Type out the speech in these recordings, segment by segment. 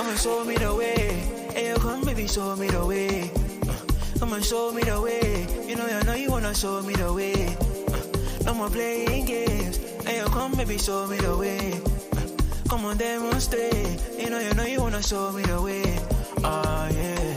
Come and show me the way. Hey, come baby, show me the way. Come and show me the way. You know you wanna show me the way. No more playing games. Hey, come baby, show me the way. Come on, demonstrate. You know you wanna show me the way. Ah, yeah.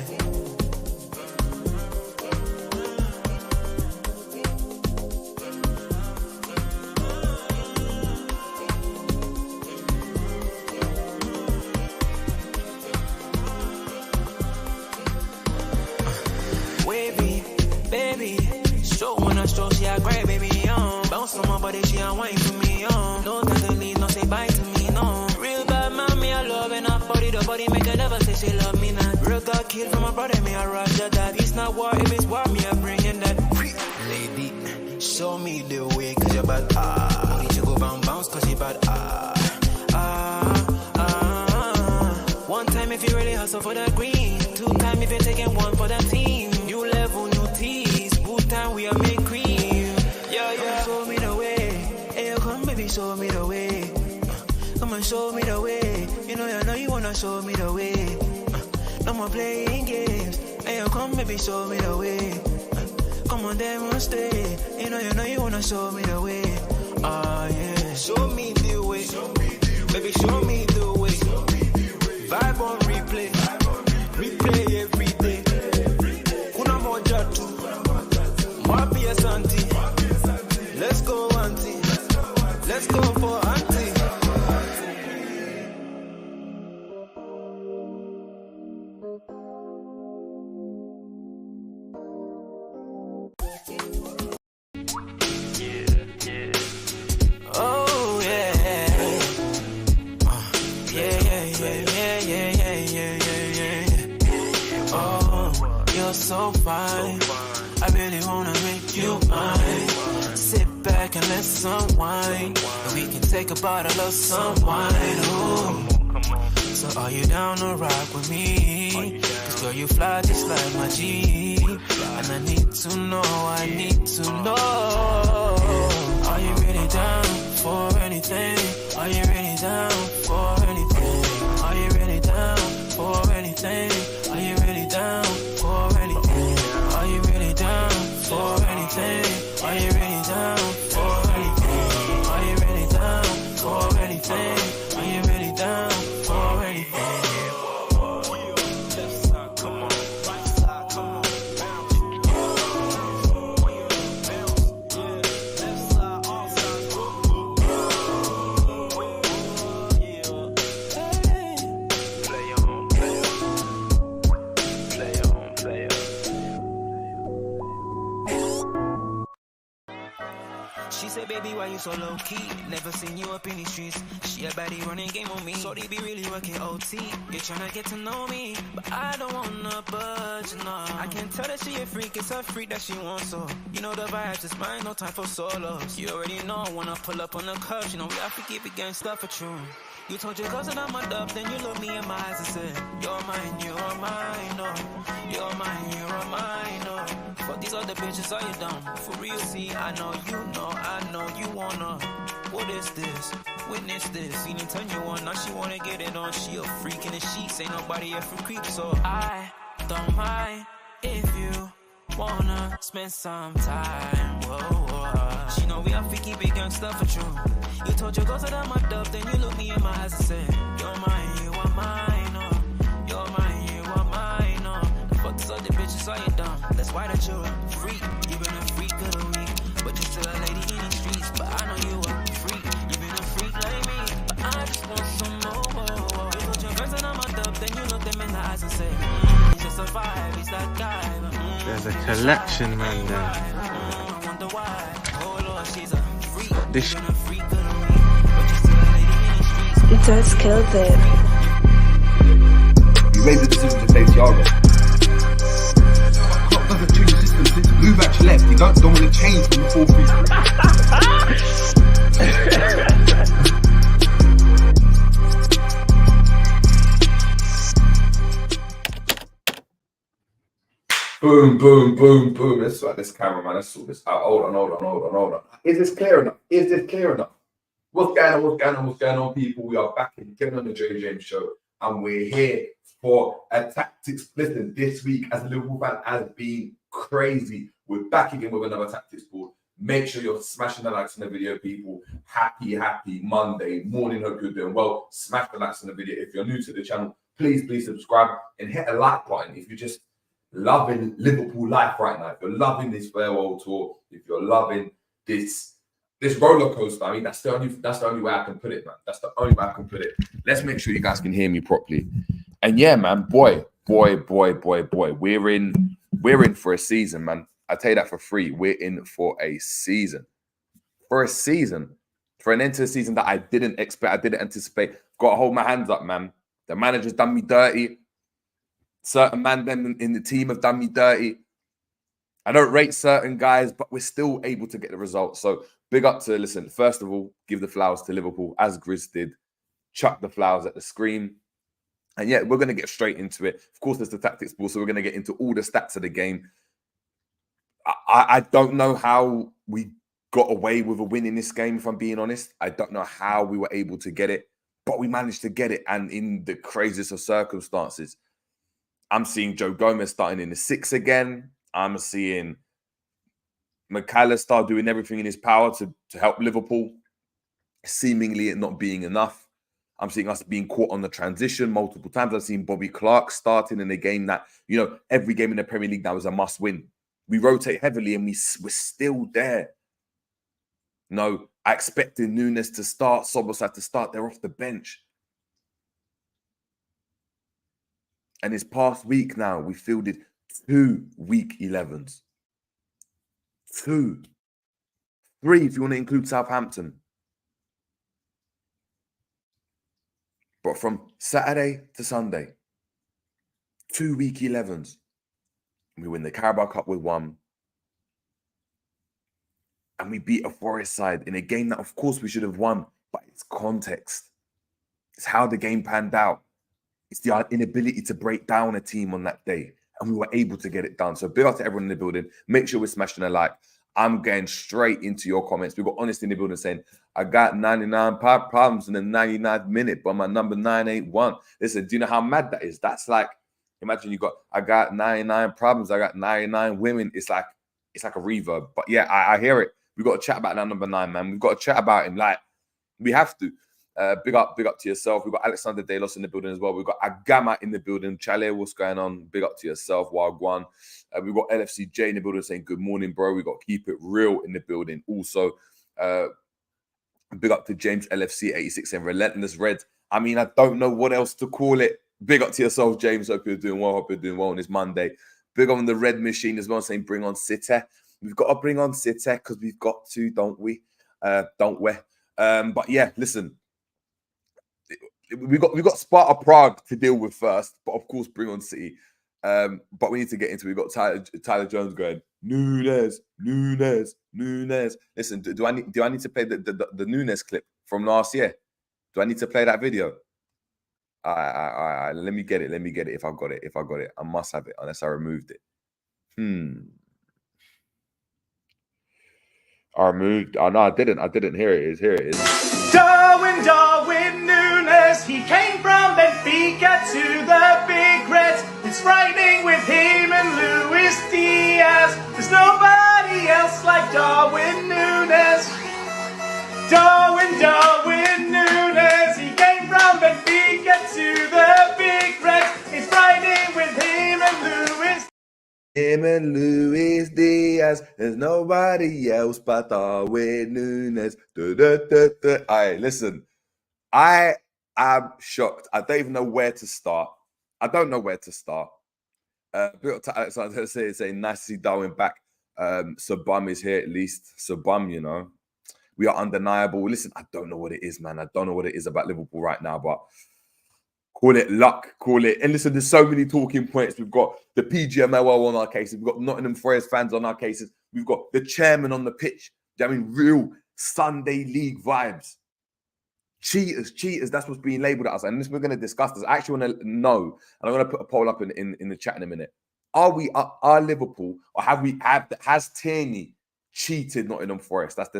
Wavy, baby. Show when I stroke, she a great baby, bounce on my body, she a wine for me, no time to leave, no say bye to me, no. Real bad man, me I love enough body, the body make her never say she love me now. Real God killed from my brother, me I roger that. It's not war, if it's war, me I bring in that. Lady, show me the way, cause you're bad, Body you go bounce, cause you bad, One time if you really hustle for the green, 2 times if you're taking one for the team. New level, new teas, good time we are make cream. Yeah. Show me the way. Hey, come baby, show me the way. Come and show me the way. You know you wanna show me the way. No more playing games. Hey, come baby, show me the way. Come on, demonstrate. You know you wanna show me the way. Ah, yeah. Show me the way. Baby, show me the way. Vibe on replay. Replay every day. Kuna moja tu. Wapi ya santi. Let's go, auntie. Let's go for auntie. Oh, yeah. Oh, you're so fine. I really wanna make you mine. Sit back and let's unwind. And we can take a bottle of some wine. Ooh. So are you down to rock with me? Cause girl, you fly just like my Jeep. And I need to know. Are you really down for anything? Are you really down for anything? Are you really down for anything? Are you really down for anything? Are you really down for anything? Are you really down for anything? Are you really down for anything? Are you really down for anything? She said, baby, why you so low-key? Never seen you up in the streets. She a baddie running game on me. So they be really working OT. You're tryna get to know me, but I don't wanna budge, no. I can tell that she a freak, it's a freak that she wants, so you know the vibes, it's mine, no time for solos. You already know when I pull up on the curbs, you know we have to keep it gangsta for true. You told your cousin I'm a dub, then you look me in my eyes and said, you're mine, oh. You're mine, oh. But these other bitches, are you dumb? For real, see, I know you wanna. What is this? Witness this. She didn't turn you on, now she wanna get it on. She a freak in the sheets, ain't nobody ever creep. So I don't mind if you wanna spend some time. Whoa. She know we have to keep it gangsta for true. You told your girls that I'm a dub, then you look me in my eyes and said, you're mine, you are mine, oh. You're mine, you are mine, oh. The fuck these other bitches, are you dumb? That's why that you're a freak. You've been a freak of the week, but you're still a lady in the streets. But I know you a freak. You've been a freak like me, but I just want some more. You told your girls that I'm a dub, then you look them in the eyes and said, he's just a vibe, he's that guy. There's a collection, man, there. I wonder why. Oh Lord, she's a freak. This It does kill it. You made the decision to play Thiago. Klopp doesn't change the system since Luvac left. You don't want to change from the 4-3-3. Boom, boom, boom, boom. Let's sort this camera, man. Let's sort this out. Hold on. Is this clear enough? What's going on, people? We are back again on the J James Show. and we're here for a tactics. Listen, this week as a Liverpool fan has been crazy. We're back again with another tactics board. Make sure you're smashing the likes on the video, people. Happy Monday morning. Hope you're doing well. Smash the likes on the video. If you're new to the channel, please subscribe and hit a like button if you're just loving Liverpool life right now. If you're loving this farewell tour, if you're loving this roller coaster, I mean, that's the only way I can put it, man. That's the only way I can put it. Let's make sure you guys can hear me properly. And yeah, man, boy, we're in for a season, man. I tell you that for free. We're in for a season. For an end to the season that I didn't expect, I didn't anticipate. Got to hold my hands up, man. The manager's done me dirty. Certain men in the team have done me dirty. I don't rate certain guys, but we're still able to get the results. So big up to, listen, first of all, give the flowers to Liverpool, as Grizz did. Chuck the flowers at the screen. And yeah, we're going to get straight into it. Of course, there's the tactics ball, so we're going to get into all the stats of the game. I don't know how we got away with a win in this game, if I'm being honest. I don't know how we were able to get it, but we managed to get it. And in the craziest of circumstances, I'm seeing Joe Gomez starting in the 6 again. I'm seeing McAllister doing everything in his power to help Liverpool, seemingly it not being enough. I'm seeing us being caught on the transition multiple times. I've seen Bobby Clark starting in a game that, you know, every game in the Premier League now is a must-win. We rotate heavily and we're still there. No, I expected Nunez to start, Sobosad to start. They're off the bench. And this past week now, we fielded 2 week 11s. 2. 3 if you want to include Southampton. But from Saturday to Sunday, 2 week 11s. We win the Carabao Cup with 1. And we beat a Forest side in a game that, of course, we should have won. But it's context. It's how the game panned out. It's the inability to break down a team on that day. And we were able to get it done. So big up to everyone in the building. Make sure we're smashing a like. I'm going straight into your comments. We've got Honest in the building saying, I got 99 problems in the 99th minute, but my number 981. Listen, do you know how mad that is? That's like, imagine I got 99 problems. I got 99 women. It's like a reverb. But yeah, I hear it. We've got to chat about that number 9, man. We've got to chat about him. Like, we have to. Big up to yourself. We've got Alexander Delos in the building as well. We've got Agama in the building. Chale, what's going on? Big up to yourself, Wagwan. We've got LFCJ in the building saying good morning, bro. We've got Keep It Real in the building. Also, big up to James LFC 86 and Relentless Red. I mean, I don't know what else to call it. Big up to yourself, James. Hope you're doing well. Hope you're doing well on this Monday. Big on the Red Machine as well, saying bring on City. We've got to bring on City because we've got to, don't we? Don't we? But yeah, listen. We got Sparta Prague to deal with first, but of course bring on City. But we need to get into it. We've got Tyler Jones going, Nunez. Listen, do I need to play the Nunez clip from last year? Do I need to play that video? All right. Let me get it. If I got it. I must have it unless I removed it. I removed. Oh no, I didn't. Here it is. Darwin Nunez, he came from Benfica to the Big Reds. It's frightening with him and Luis Diaz. There's nobody else like Darwin Nunez. Darwin Nunez, he came from Benfica to the Big Reds. It's frightening with him and Luis Diaz. There's nobody else but Darwin Nunez. All right, listen. I am shocked. I don't even know where to start. Alexander saying nice to see Darwin back. Sabum is here at least. Sabum, you know. We are undeniable. Listen, I don't know what it is, man. I don't know what it is about Liverpool right now, but call it luck, call it. And listen, there's so many talking points. We've got the PGMOL on our cases. We've got Nottingham Forest fans on our cases. We've got the chairman on the pitch. I mean, real Sunday league vibes. Cheaters. That's what's being labelled at us. And this, we're going to discuss this. I actually want to know, and I'm going to put a poll up in the chat in a minute. Are Liverpool, or has Tierney cheated Nottingham Forest? That's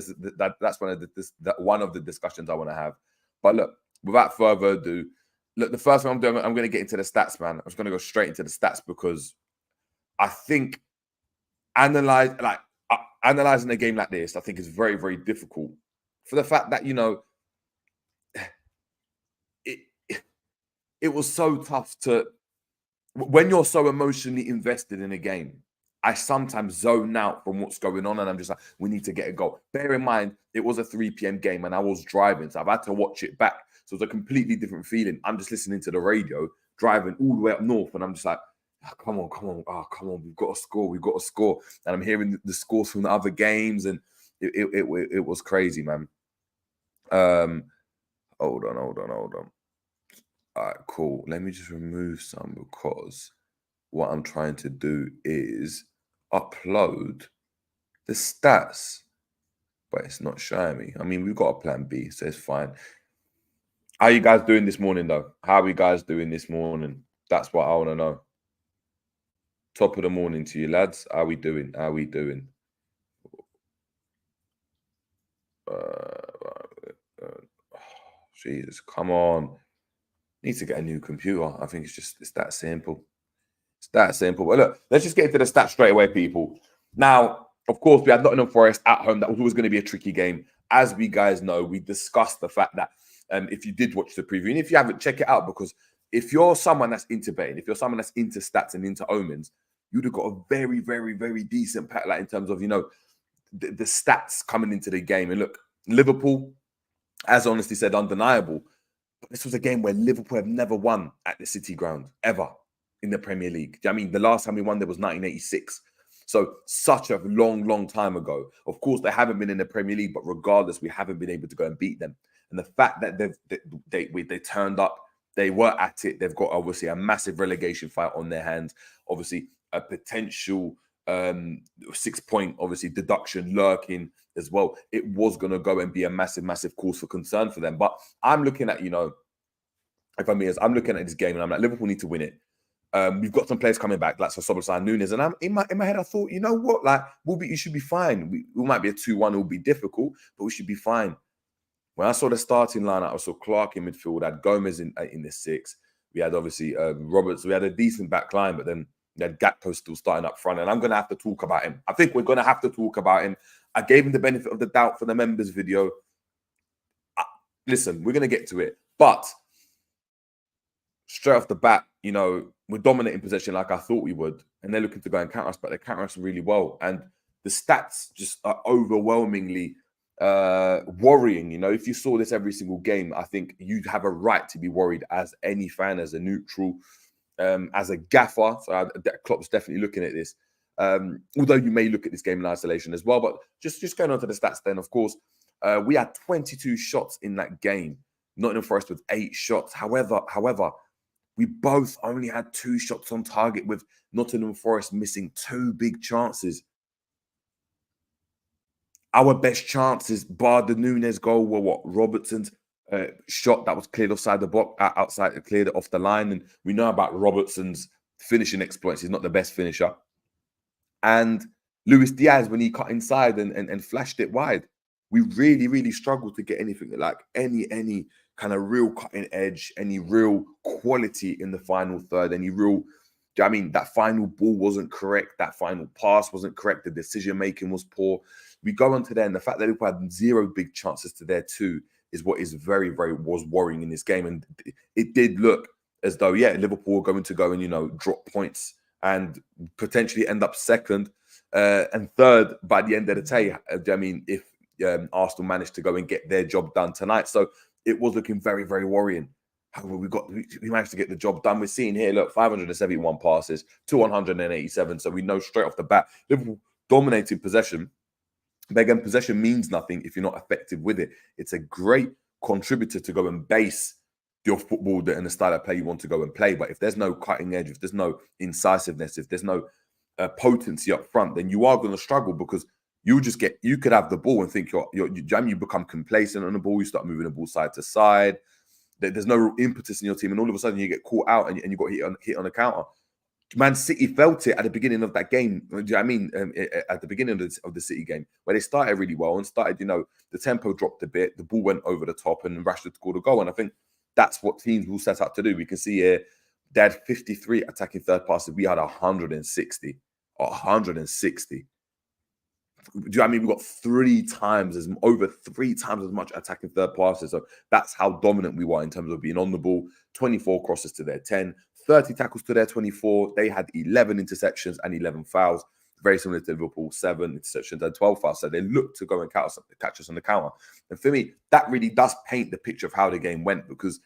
one of the discussions I want to have. But look, without further ado, look, the first one I'm doing, I'm going to get into the stats, man. I'm just going to go straight into the stats because I think analyzing a game like this, I think is very, very difficult for the fact that, you know, it was so tough to, when you're so emotionally invested in a game, I sometimes zone out from what's going on and I'm just like, we need to get a goal. Bear in mind, it was a 3 p.m. game and I was driving, so I've had to watch it back. So it's a completely different feeling. I'm just listening to the radio, driving all the way up north, and I'm just like, oh, come on, we've got to score. And I'm hearing the scores from the other games, and it was crazy, man. Hold on. All right, cool. Let me just remove some because what I'm trying to do is upload the stats, but it's not showing me. I mean, we've got a plan B, so it's fine. How are you guys doing this morning, though? How are you guys doing this morning? That's what I want to know. Top of the morning to you, lads. How are we doing? Jesus, come on. Need to get a new computer. I think it's that simple. It's that simple. But look, let's just get into the stats straight away, people. Now, of course, we had Nottingham Forest at home. That was always going to be a tricky game. As we guys know, we discussed the fact that if you did watch the preview, and if you haven't, check it out, because if you're someone that's into betting, if you're someone that's into stats and into omens, you'd have got a very, very, very decent pack, like in terms of, you know, the stats coming into the game. And look, Liverpool, as honestly said, undeniable. But this was a game where Liverpool have never won at the City Ground, ever, in the Premier League. I mean, the last time we won there was 1986. So such a long, long time ago. Of course, they haven't been in the Premier League, but regardless, we haven't been able to go and beat them. And the fact that they turned up, they were at it. They've got obviously a massive relegation fight on their hands. Obviously, a potential 6-point obviously deduction lurking as well. It was going to go and be a massive, massive cause for concern for them. But I'm looking at, you know, if I'm honest, I'm looking at this game and I'm like, Liverpool need to win it. We've got some players coming back, like Darwin Nunez, and I'm in my head. I thought, you know what, like you should be fine. We might be a 2-1, it'll be difficult, but we should be fine. When I saw the starting lineup, I saw Clark in midfield, I had Gomez in the 6. We had obviously Roberts. We had a decent back line, but then we had Gakpo still starting up front, and I'm going to have to talk about him. I think we're going to have to talk about him. I gave him the benefit of the doubt for the members video. Listen, we're going to get to it, but straight off the bat, you know, we're dominating possession like I thought we would, and they're looking to go and counter us, but they counter us really well. And the stats just are overwhelmingly worrying. You know, if you saw this every single game, I think you'd have a right to be worried as any fan, as a neutral, as a gaffer. So Klopp's definitely looking at this. Although you may look at this game in isolation as well, but just going on to the stats then, of course, we had 22 shots in that game. Nottingham Forest with 8 shots. However, we both only had 2 shots on target, with Nottingham Forest missing 2 big chances. Our best chances, bar the Nunez goal, were what? Robertson's shot that was cleared offside the box, cleared off the line. And we know about Robertson's finishing exploits. He's not the best finisher. And Luis Diaz, when he cut inside and flashed it wide, we really, really struggled to get anything like any kind of real cutting edge, any real quality in the final third, any real, I mean, that final ball wasn't correct, that final pass wasn't correct, the decision making was poor. We go on to there, and the fact that Liverpool had 0 big chances to their 2 is what is very, very was worrying in this game. And it did look as though, yeah, Liverpool were going to go and, you know, drop points and potentially end up second and third by the end of the day. I mean, if Arsenal managed to go and get their job done tonight. So it was looking very, very worrying. However, we managed to get the job done. We're seeing here, look, 571 passes to 187. So we know straight off the bat, Liverpool dominated possession. But again, possession means nothing if you're not effective with it. It's a great contributor to go and base your football and the style of play you want to go and play. But if there's no cutting edge, if there's no incisiveness, if there's no potency up front, then you are going to struggle, because you could have the ball and think you become complacent on the ball. You start moving the ball side to side. There's no real impetus in your team, and all of a sudden you get caught out and you got hit on a counter. Man City felt it at the beginning of that game. Do you know what I mean? At the beginning of the City game, where they started really well and started, you know, the tempo dropped a bit, the ball went over the top, and Rashford scored a goal. And I think that's what teams will set up to do. We can see here, they had 53 attacking third passes. We had 160. 160. Do you know what I mean? We've got over three times as much attacking third passes. So that's how dominant we were in terms of being on the ball. 24 crosses to their 10, 30 tackles to their 24. They had 11 interceptions and 11 fouls. Very similar to Liverpool, 7 interceptions and 12 fouls. So they looked to go and catch us on the counter. And for me, that really does paint the picture of how the game went, because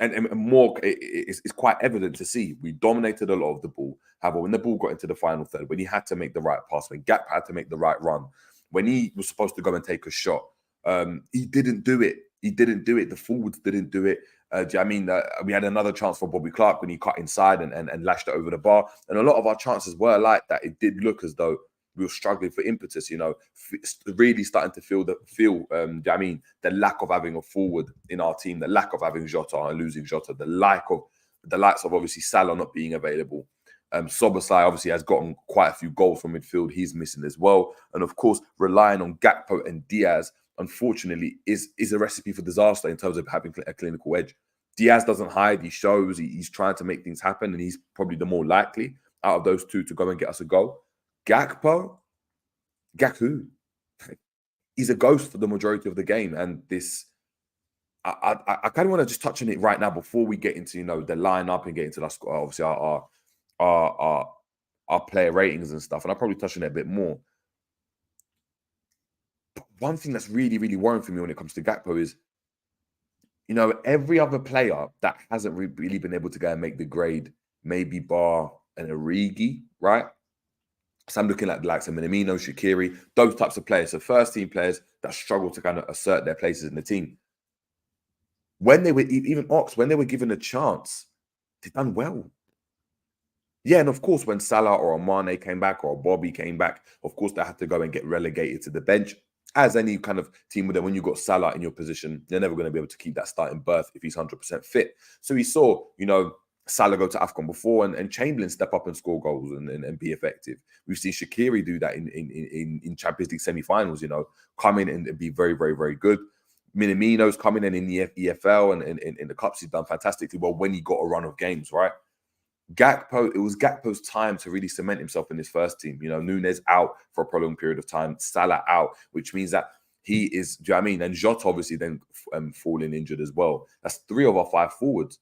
and more, it's quite evident to see. We dominated a lot of the ball. However, when the ball got into the final third, when he had to make the right pass, when Gap had to make the right run, when he was supposed to go and take a shot, he didn't do it. He didn't do it. The forwards didn't do it. Do you know what I mean? We had another chance for Bobby Clark when he cut inside and lashed it over the bar. And a lot of our chances were like that. It did look as though we were struggling for impetus, you know, really starting to feel do you know what I mean, the lack of having a forward in our team, the lack of having Jota and losing Jota, the likes of obviously Salah not being available. Sobosai obviously has gotten quite a few goals from midfield. He's missing as well. And of course, relying on Gakpo and Diaz, unfortunately, is a recipe for disaster in terms of having a clinical edge. Diaz doesn't hide. He shows. He's trying to make things happen, and he's probably the more likely out of those two to go and get us a goal. Gaku, he's a ghost for the majority of the game. And this, I kind of want to just touch on it right now before we get into, you know, the lineup and get into obviously our player ratings and stuff. And I'll probably touch on it a bit more. But one thing that's really, really worrying for me when it comes to Gakpo is, you know, every other player that hasn't really been able to go and make the grade, maybe bar an Origi, right? So I'm looking at the likes of Minamino, Shaqiri, those types of players. So first-team players that struggle to kind of assert their places in the team. When they were, even Ox, when they were given a chance, they done well. Yeah, and of course, when Salah or Mane came back or Bobby came back, of course, they had to go and get relegated to the bench. As any kind of team with them, when you've got Salah in your position, they're never going to be able to keep that starting berth if he's 100% fit. So we saw, you know, Salah go to AFCON before and Chamberlain step up and score goals and be effective. We've seen Shaqiri do that in Champions League semi-finals, you know, come in and be very, very, very good. Minamino's coming in the EFL and in the Cups, he's done fantastically well when he got a run of games, right? Gakpo, it was Gakpo's time to really cement himself in his first team. You know, Nunez out for a prolonged period of time, Salah out, which means that he is, do you know what I mean? And Jota obviously then falling injured as well. That's 3 of our 5 forwards.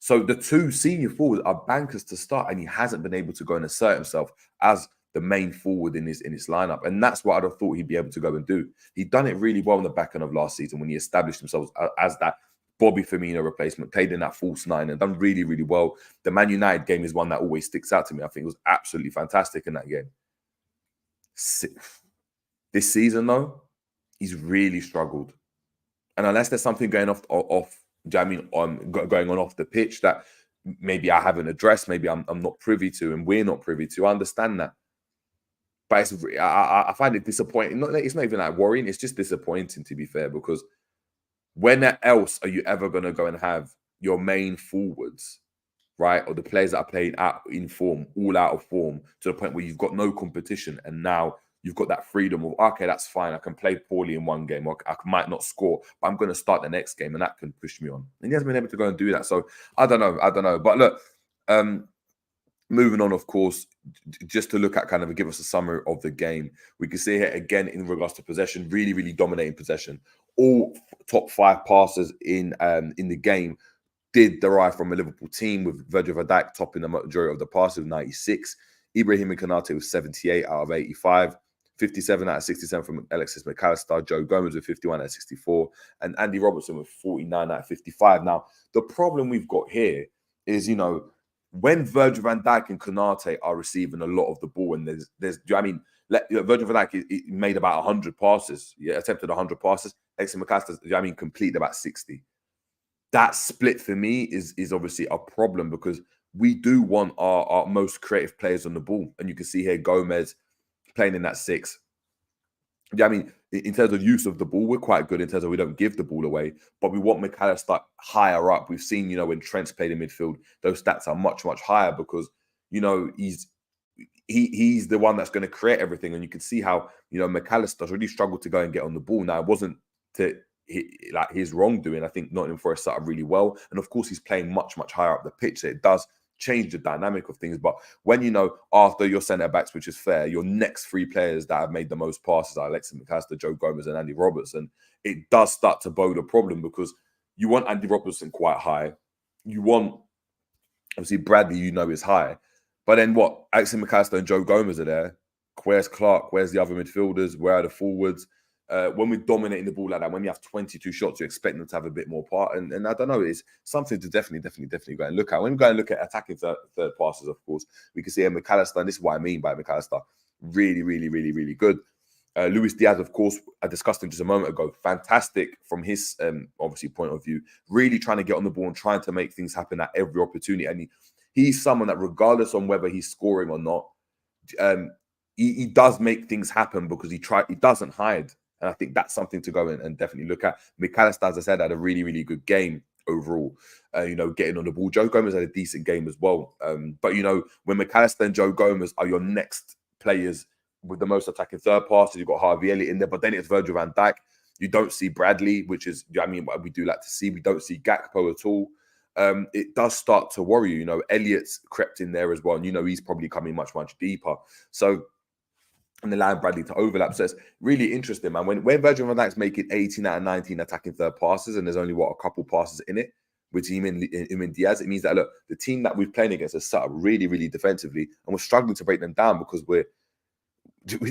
So the 2 senior forwards are bankers to start, and he hasn't been able to go and assert himself as the main forward in his lineup. And that's what I'd have thought he'd be able to go and do. He'd done it really well in the back end of last season when he established himself as that Bobby Firmino replacement, played in that false 9 and done really, really well. The Man United game is one that always sticks out to me. I think it was absolutely fantastic in that game. This season, though, he's really struggled. And unless there's something going off, do you know what I mean, going on off the pitch that maybe I haven't addressed, maybe I'm not privy to, and we're not privy to, I understand that. But I find it disappointing. It's not even like worrying, it's just disappointing, to be fair, because when else are you ever going to go and have your main forwards, right, or the players that are playing out in form, all out of form, to the point where you've got no competition, and now you've got that freedom of, okay, that's fine, I can play poorly in one game, or I might not score, but I'm going to start the next game, and that can push me on. And he hasn't been able to go and do that. So I don't know. But look, moving on, of course, just to look at kind of give us a summary of the game, we can see here again in regards to possession, really, really dominating possession. All top 5 passes in the game did derive from a Liverpool team, with Virgil van Dijk topping the majority of the passes with 96. Ibrahim Konate with 78 out of 85. 57 out of 67 from Alexis McAllister, Joe Gomez with 51 out of 64, and Andy Robertson with 49 out of 55. Now, the problem we've got here is, you know, when Virgil van Dijk and Konate are receiving a lot of the ball, and there's do you know what I mean? Virgil van Dijk he made about 100 passes, attempted 100 passes. Alexis McAllister, do you know what I mean, completed about 60. That split for me is obviously a problem, because we do want our most creative players on the ball, and you can see here Gomez playing in that 6. Yeah, I mean, in terms of use of the ball, we're quite good in terms of we don't give the ball away, but we want McAllister higher up. We've seen, you know, when Trent's played in midfield, those stats are much, much higher, because, you know, he's the one that's going to create everything. And you can see how, you know, McAllister's really struggled to go and get on the ball. Now, it wasn't to his wrongdoing. I think Nottingham Forest started really well, and of course he's playing much higher up the pitch, so it does change the dynamic of things. But when after your centre backs, which is fair, your next 3 players that have made the most passes are Alexis McAllister, Joe Gomez, and Andy Robertson, it does start to bode a problem, because you want Andy Robertson quite high, you want obviously Bradley, is high, but then what? Alexis McAllister and Joe Gomez are there. Where's Clark? Where's the other midfielders? Where are the forwards? When we're dominating the ball like that, when we have 22 shots, you expect them to have a bit more part. And I don't know, it's something to definitely go and look at. When we go and look at attacking third passes, of course, we can see McAllister, and this is what I mean by McAllister, really good. Luis Diaz, of course, I discussed him just a moment ago. Fantastic from his obviously point of view, really trying to get on the ball and trying to make things happen at every opportunity. And he's someone that, regardless on whether he's scoring or not, he does make things happen, because he doesn't hide. And I think that's something to go and definitely look at. McAllister, as I said, had a really good game overall, getting on the ball. Joe Gomez had a decent game as well. But, when McAllister and Joe Gomez are your next players with the most attacking third passes, you've got Harvey Elliott in there, but then it's Virgil van Dijk. You don't see Bradley, which is, what we do like to see. We don't see Gakpo at all. It does start to worry you. Elliott's crept in there as well, and he's probably coming much deeper. So, and allowing Bradley to overlap. So it's really interesting, man. When Virgil van Dijk's making 18 out of 19 attacking third passes, and there's only, a couple passes in it with him and Diaz, it means that, look, the team that we're playing against is set up really defensively, and we're struggling to break them down, because Virgil van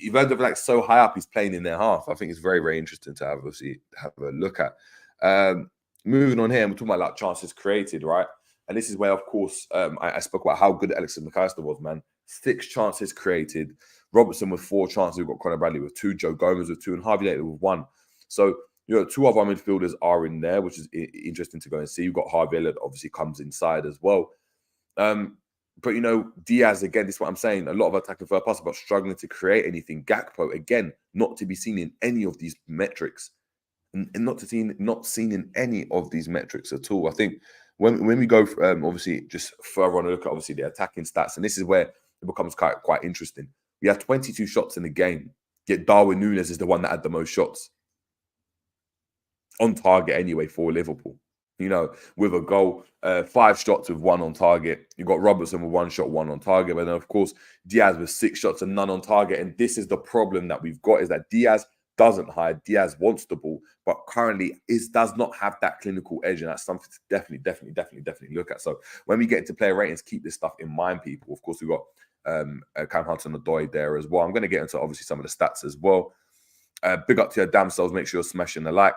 Dijk's so high up, he's playing in their half. I think it's very interesting to have a look at. Moving on here, and we're talking about chances created, right? And this is where, of course, I spoke about how good Alexis McAllister was, man. 6 chances created. Robertson with 4 chances. We've got Conor Bradley with 2, Joe Gomez with 2, and Harvey Elliott with 1. So, 2 of our midfielders are in there, which is interesting to go and see. You've got Harvey Elliott, obviously comes inside as well. But, Diaz, again, this is what I'm saying. A lot of attacking third passes, but struggling to create anything. Gakpo, again, not to be seen in any of these metrics. And not seen in any of these metrics at all. I think when we go, obviously, just further on a look at, obviously, the attacking stats, and this is where it becomes quite interesting. We have 22 shots in the game, yet Darwin Nunez is the one that had the most shots on target anyway for Liverpool. With a goal, 5 shots with 1 on target. You've got Robertson with 1 shot, 1 on target. But then, of course, Diaz with 6 shots and none on target. And this is the problem that we've got, is that Diaz doesn't hide. Diaz wants the ball, but currently does not have that clinical edge, and that's something to definitely look at. So when we get into player ratings, keep this stuff in mind, people. Of course, we've got Cam Hudson-Odoi there as well. I'm going to get into obviously some of the stats as well. Big up to your damn selves. Make sure you're smashing the like.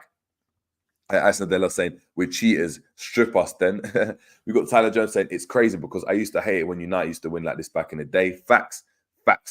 Asnadella saying, we're cheaters, strip us then. We've got Tyler Jones saying, it's crazy because I used to hate it when United used to win like this back in the day. Facts. That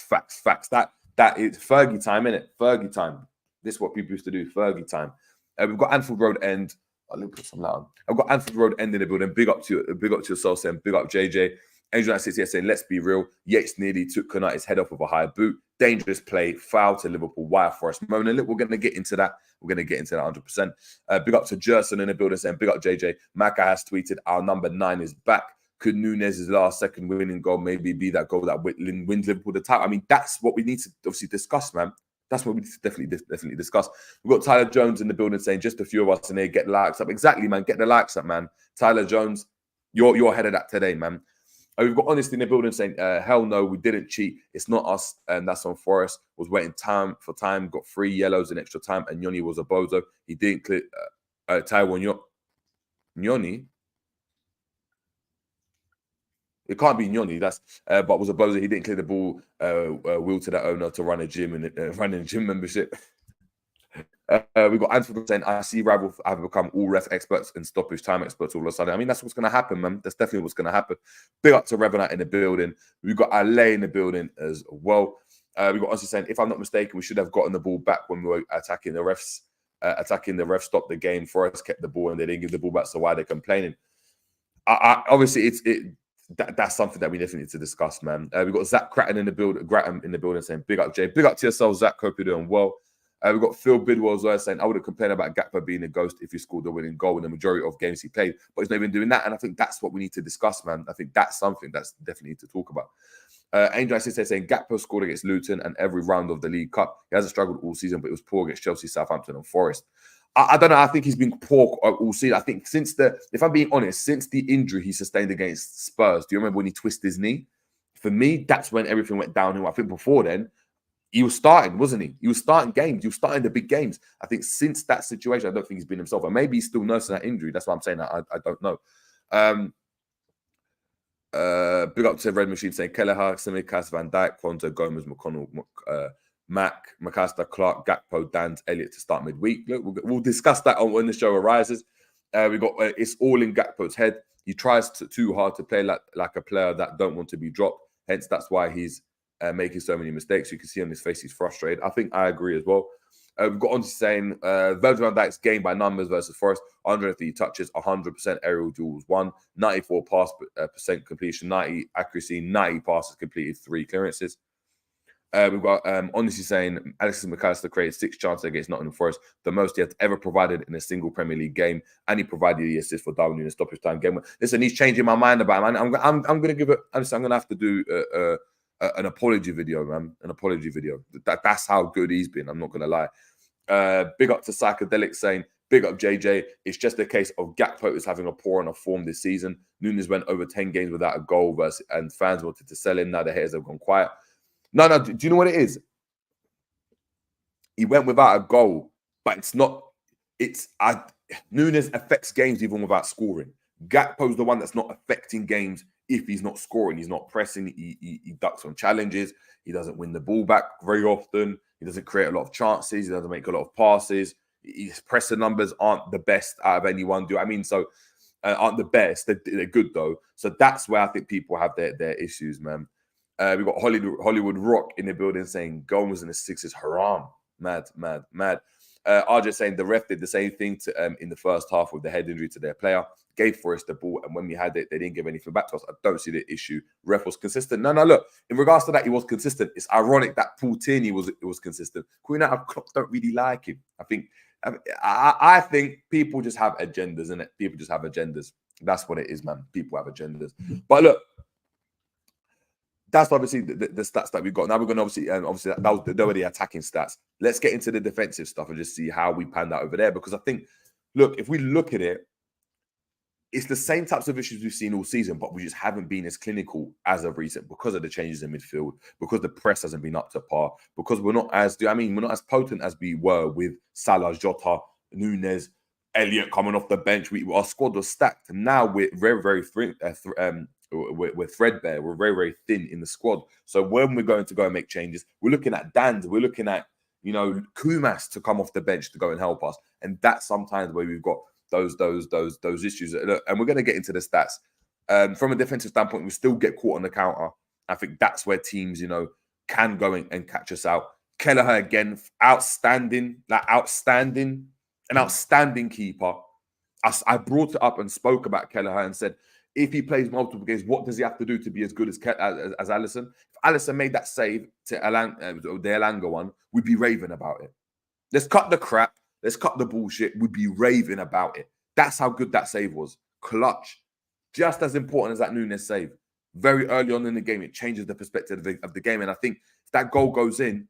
is Fergie time, innit? Fergie time. This is what people used to do, Fergie time. We've got Anfield Road End. Let me put some loud. I've got Anfield Road End in the building. Big up to yourself, saying big up JJ. Angel 968 saying, let's be real. Yates nearly took Konate's head off with a high boot. Dangerous play, foul to Liverpool, wire for us. Mona, look, we're going to get into that. We're going to get into that 100%. Big up to Jerson in the building saying, big up JJ. Maka has tweeted, our number 9 is back. Could Nunez's last second winning goal maybe be that goal that wins Liverpool the title? I mean, that's what we need to obviously discuss, man. That's what we need to definitely discuss. We've got Tyler Jones in the building saying, just a few of us in here, get the likes up. Exactly, man. Get the likes up, man. Tyler Jones, you're ahead of that today, man. We've got Honest in the building saying, hell no, we didn't cheat. It's not us, and that's on Forest. Was waiting for time, got 3 yellows in extra time, and Yoni was a bozo. He didn't clear Taiwan Yoni. It can't be Yoni, but was a bozo. He didn't clear the ball, will to that owner to run a gym and run a gym membership. We've got Anfield saying, I see Rival have become all ref experts and stoppage time experts all of a sudden. I mean, that's what's going to happen, man. That's definitely what's going to happen. Big up to Revenant in the building. We've got Ale in the building as well. We've got Honestly saying, if I'm not mistaken, we should have gotten the ball back when we were attacking the refs. Attacking the refs stopped the game. Forest kept the ball and they didn't give the ball back, so why are they complaining? Obviously, that's something that we definitely need to discuss, man. We've got Zach Grattan in the building saying, big up, Jay. Big up to yourself, Zach. Hope you're doing well. We've got Phil Bidwell as well saying, I would have complained about Gakpo being a ghost if he scored the winning goal in the majority of games he played, but he's not even doing that. And I think that's what we need to discuss, man. I think that's something that's definitely need to talk about. Angel Assist saying Gakpo scored against Luton and every round of the League Cup. He hasn't struggled all season, but it was poor against Chelsea, Southampton, and Forest. I don't know. I think he's been poor all season. I think if I'm being honest, since the injury he sustained against Spurs, do you remember when he twisted his knee? For me, that's when everything went downhill. I think before then, he was starting, wasn't he? He was starting games. He was starting the big games. I think since that situation, I don't think he's been himself. And maybe he's still nursing that injury. That's why I'm saying that. I don't know. Big up to Red Machine saying Kelleher, Tsimikas, Van Dijk, Quanto, Gomez, McConnell, Mac, McAllister, Clark, Gakpo, Dans, Elliott to start midweek. Look, we'll discuss that when the show arises. We got it's all in Gakpo's head. He tries too hard to play like a player that don't want to be dropped. Hence, that's why he's making so many mistakes. You can see on his face he's frustrated. I think I agree as well. We've got on to saying Virgil van Dijk's game by numbers versus Forest. 130 touches, 100% aerial duels, 94% percent completion, 90 accuracy, 90 passes completed, 3 clearances. We've got honestly saying Alexis McAllister created 6 chances against Nottingham Forest, the most he has ever provided in a single Premier League game, and he provided the assist for Darwin Nunez stoppage time game. Listen, he's changing my mind about him. I'm going to give it. I'm going to have to do an apology video, man. An apology video. That's how good he's been. I'm not going to lie. Big up to Psychedelic saying, big up JJ. It's just a case of Gakpo is having a poor enough form this season. Nunez went over 10 games without a goal and fans wanted to sell him. Now the haters have gone quiet. No. Do you know what it is? He went without a goal, but it's not. Nunez affects games even without scoring. Gakpo's the one that's not affecting games if he's not scoring. He's not pressing. He ducks on challenges. He doesn't win the ball back very often. He doesn't create a lot of chances. He doesn't make a lot of passes. His presser numbers aren't the best out of anyone. Aren't the best. They're good though. So that's where I think people have their issues, man. We've got Hollywood Rock in the building saying goals in the 6 is haram. Mad. RJ saying the ref did the same thing to in the first half with the head injury to their player. Gave Forest the ball, and when we had it, they didn't give anything back to us. I don't see the issue. Ref was consistent. No, look. In regards to that, he was consistent. It's ironic that Paul Tierney was consistent. Queen out of Klopp don't really like him. I think people just have agendas, innit? People just have agendas. That's what it is, man. People have agendas. But look, that's obviously the stats that we've got. Now we're going to obviously that were the attacking stats. Let's get into the defensive stuff and just see how we panned out over there. Because I think, look, if we look at it, it's the same types of issues we've seen all season, but we just haven't been as clinical as of recent because of the changes in midfield, because the press hasn't been up to par, because we're not as potent as we were with Salah, Jota, Nunez, Elliott coming off the bench. Our squad was stacked, and now we're very, very we're threadbare. We're very, very thin in the squad. So when we're going to go and make changes, we're looking at Dans, we're looking at Kumas to come off the bench to go and help us, and that's sometimes where we've got those issues. Look, and we're going to get into the stats. From a defensive standpoint, we still get caught on the counter. I think that's where teams, can go and catch us out. Kelleher again, outstanding keeper. I brought it up and spoke about Kelleher and said, if he plays multiple games, what does he have to do to be as good as Alisson? If Alisson made that save to the Elanga one, we'd be raving about it. Let's cut the crap. Let's cut the bullshit. We'd be raving about it. That's how good that save was. Clutch. Just as important as that Nunez save. Very early on in the game, it changes the perspective of the game. And I think if that goal goes in,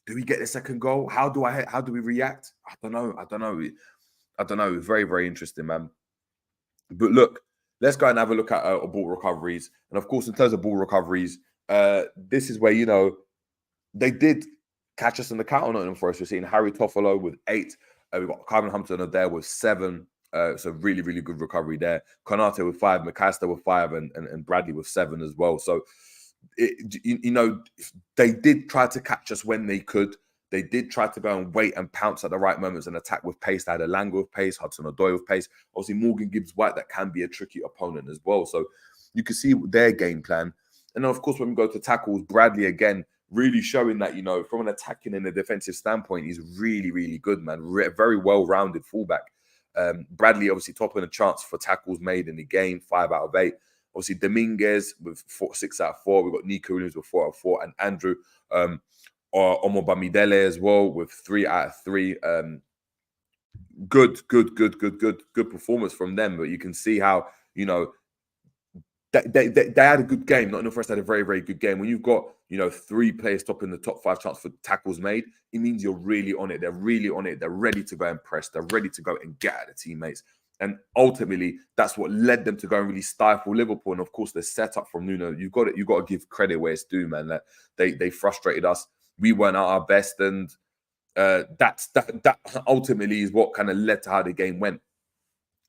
do we get the second goal? How do we react? I don't know. Very, very interesting, man. But look, let's go and have a look at ball recoveries. And of course, in terms of ball recoveries, this is where, they did catch us in the counter on Nottingham Forest. We're seeing Harry Toffolo with 8. We've got Calvin Hampton there with 7. So really, really good recovery there. Konate with 5, McAllister with 5, and Bradley with 7 as well. So, they did try to catch us when they could. They did try to go and wait and pounce at the right moments and attack with pace. They had Elanga with pace, Hudson-Odoi with pace. Obviously, Morgan Gibbs-White, that can be a tricky opponent as well. So you can see their game plan. And then, of course, when we go to tackles, Bradley, again, really showing that, from an attacking and a defensive standpoint, he's really, really good, man. Very well-rounded fullback. Bradley, obviously, topping the chance for tackles made in the game, 5 out of 8. Obviously, Dominguez with 6 out of 4. We've got Nico Williams with 4 out of 4. And Andrew Omobamidele as well with 3 out of 3. Good performance from them. But you can see how, They had a good game. Nottingham Forest had a very, very good game. When you've got, 3 players top in the top 5 chance for tackles made, it means you're really on it. They're really on it. They're ready to go and press. They're ready to go and get at the teammates. And ultimately, that's what led them to go and really stifle Liverpool. And of course, the setup from Nuno, you've got to give credit where it's due, man. That they frustrated us. We weren't at our best, and that ultimately is what kind of led to how the game went.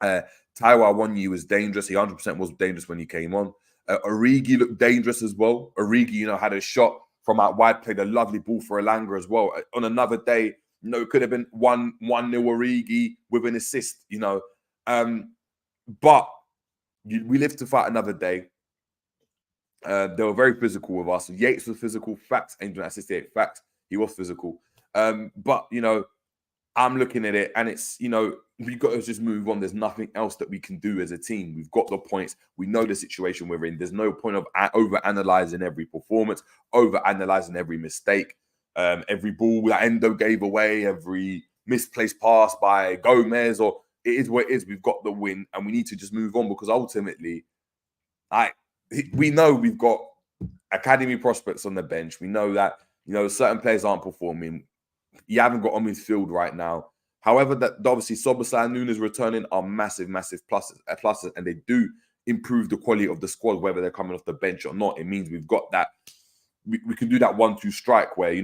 Taiwo Awoniyi was dangerous. He 100% was dangerous when he came on. Origi looked dangerous as well. Origi, had a shot from out wide, played a lovely ball for Elanga as well. On another day, it could have been 1-0 Origi with an assist, But we live to fight another day. They were very physical with us. Yates was physical. Facts. Angel assisted. Facts. He was physical. But, I'm looking at it and it's, we've got to just move on. There's nothing else that we can do as a team. We've got the points. We know the situation we're in. There's no point of over-analysing every performance, over-analysing every mistake, every ball that Endo gave away, every misplaced pass by Gomez, or it is what it is. We've got the win and we need to just move on because ultimately, we know we've got academy prospects on the bench. We know that, certain players aren't performing. You haven't got on midfield right now. However, that obviously Szoboszlai and Nunez returning are massive, massive pluses, and they do improve the quality of the squad, whether they're coming off the bench or not. It means we've got that. We can do that 1-2 strike where,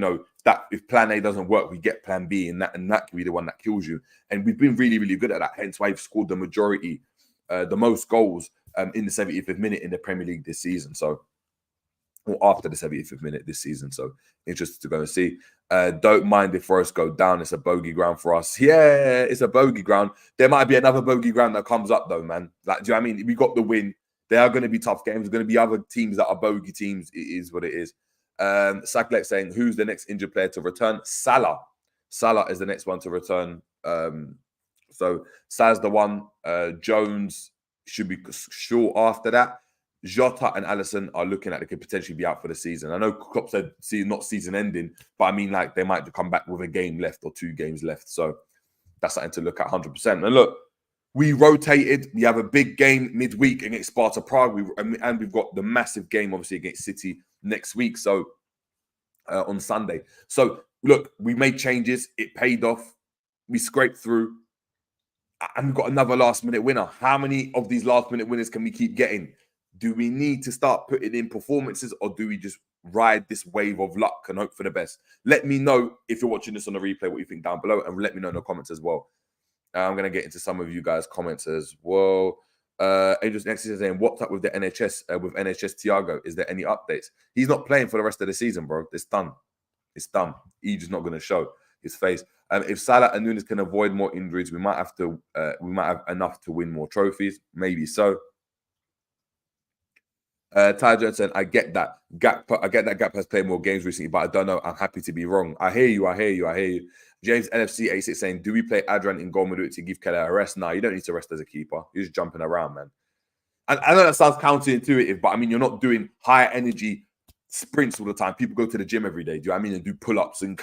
that if plan A doesn't work, we get plan B, and that can be the one that kills you. And we've been really, really good at that. Hence why we've scored the majority, the most goals in the 75th minute in the Premier League this season. So, or after the 75th minute this season. So interested to go and see. Don't mind if Forest go down. It's a bogey ground for us. Yeah, it's a bogey ground. There might be another bogey ground that comes up though, man. Like, do you know what I mean? We got the win. There are going to be tough games. There's going to be other teams that are bogey teams. It is what it is. Saklek saying, who's the next injured player to return? Salah. Salah is the next one to return. So Salah's the one. Jones should be short after that. Jota and Alisson are looking like they could potentially be out for the season. I know Klopp said not season ending, but I mean like they might come back with a game left or 2 games left. So that's something to look at 100%. And look, we rotated. We have a big game midweek against Sparta Prague. And we've got the massive game, obviously, against City next week. So on Sunday. So look, we made changes. It paid off. We scraped through. And we've got another last-minute winner. How many of these last-minute winners can we keep getting? Do we need to start putting in performances, or do we just ride this wave of luck and hope for the best? Let me know if you're watching this on the replay what you think down below, and let me know in the comments as well. I'm going to get into some of you guys' comments as well. Angels next is saying, what's up with the NHS, with NHS Thiago? Is there any updates? He's not playing for the rest of the season, bro. It's done. It's done. He's just not going to show his face. If Salah and Nunez can avoid more injuries, we might have enough to win more trophies. Maybe so. Ty Johnson, I get that. Gap has played more games recently, but I don't know. I'm happy to be wrong. I hear you. James NFC 86 saying, do we play Adrian in goal to give Keller a rest? No, you don't need to rest as a keeper. You're just jumping around, man. And I know that sounds counterintuitive, but I mean, you're not doing high energy sprints all the time. People go to the gym every day, do you know what I mean? And do pull-ups and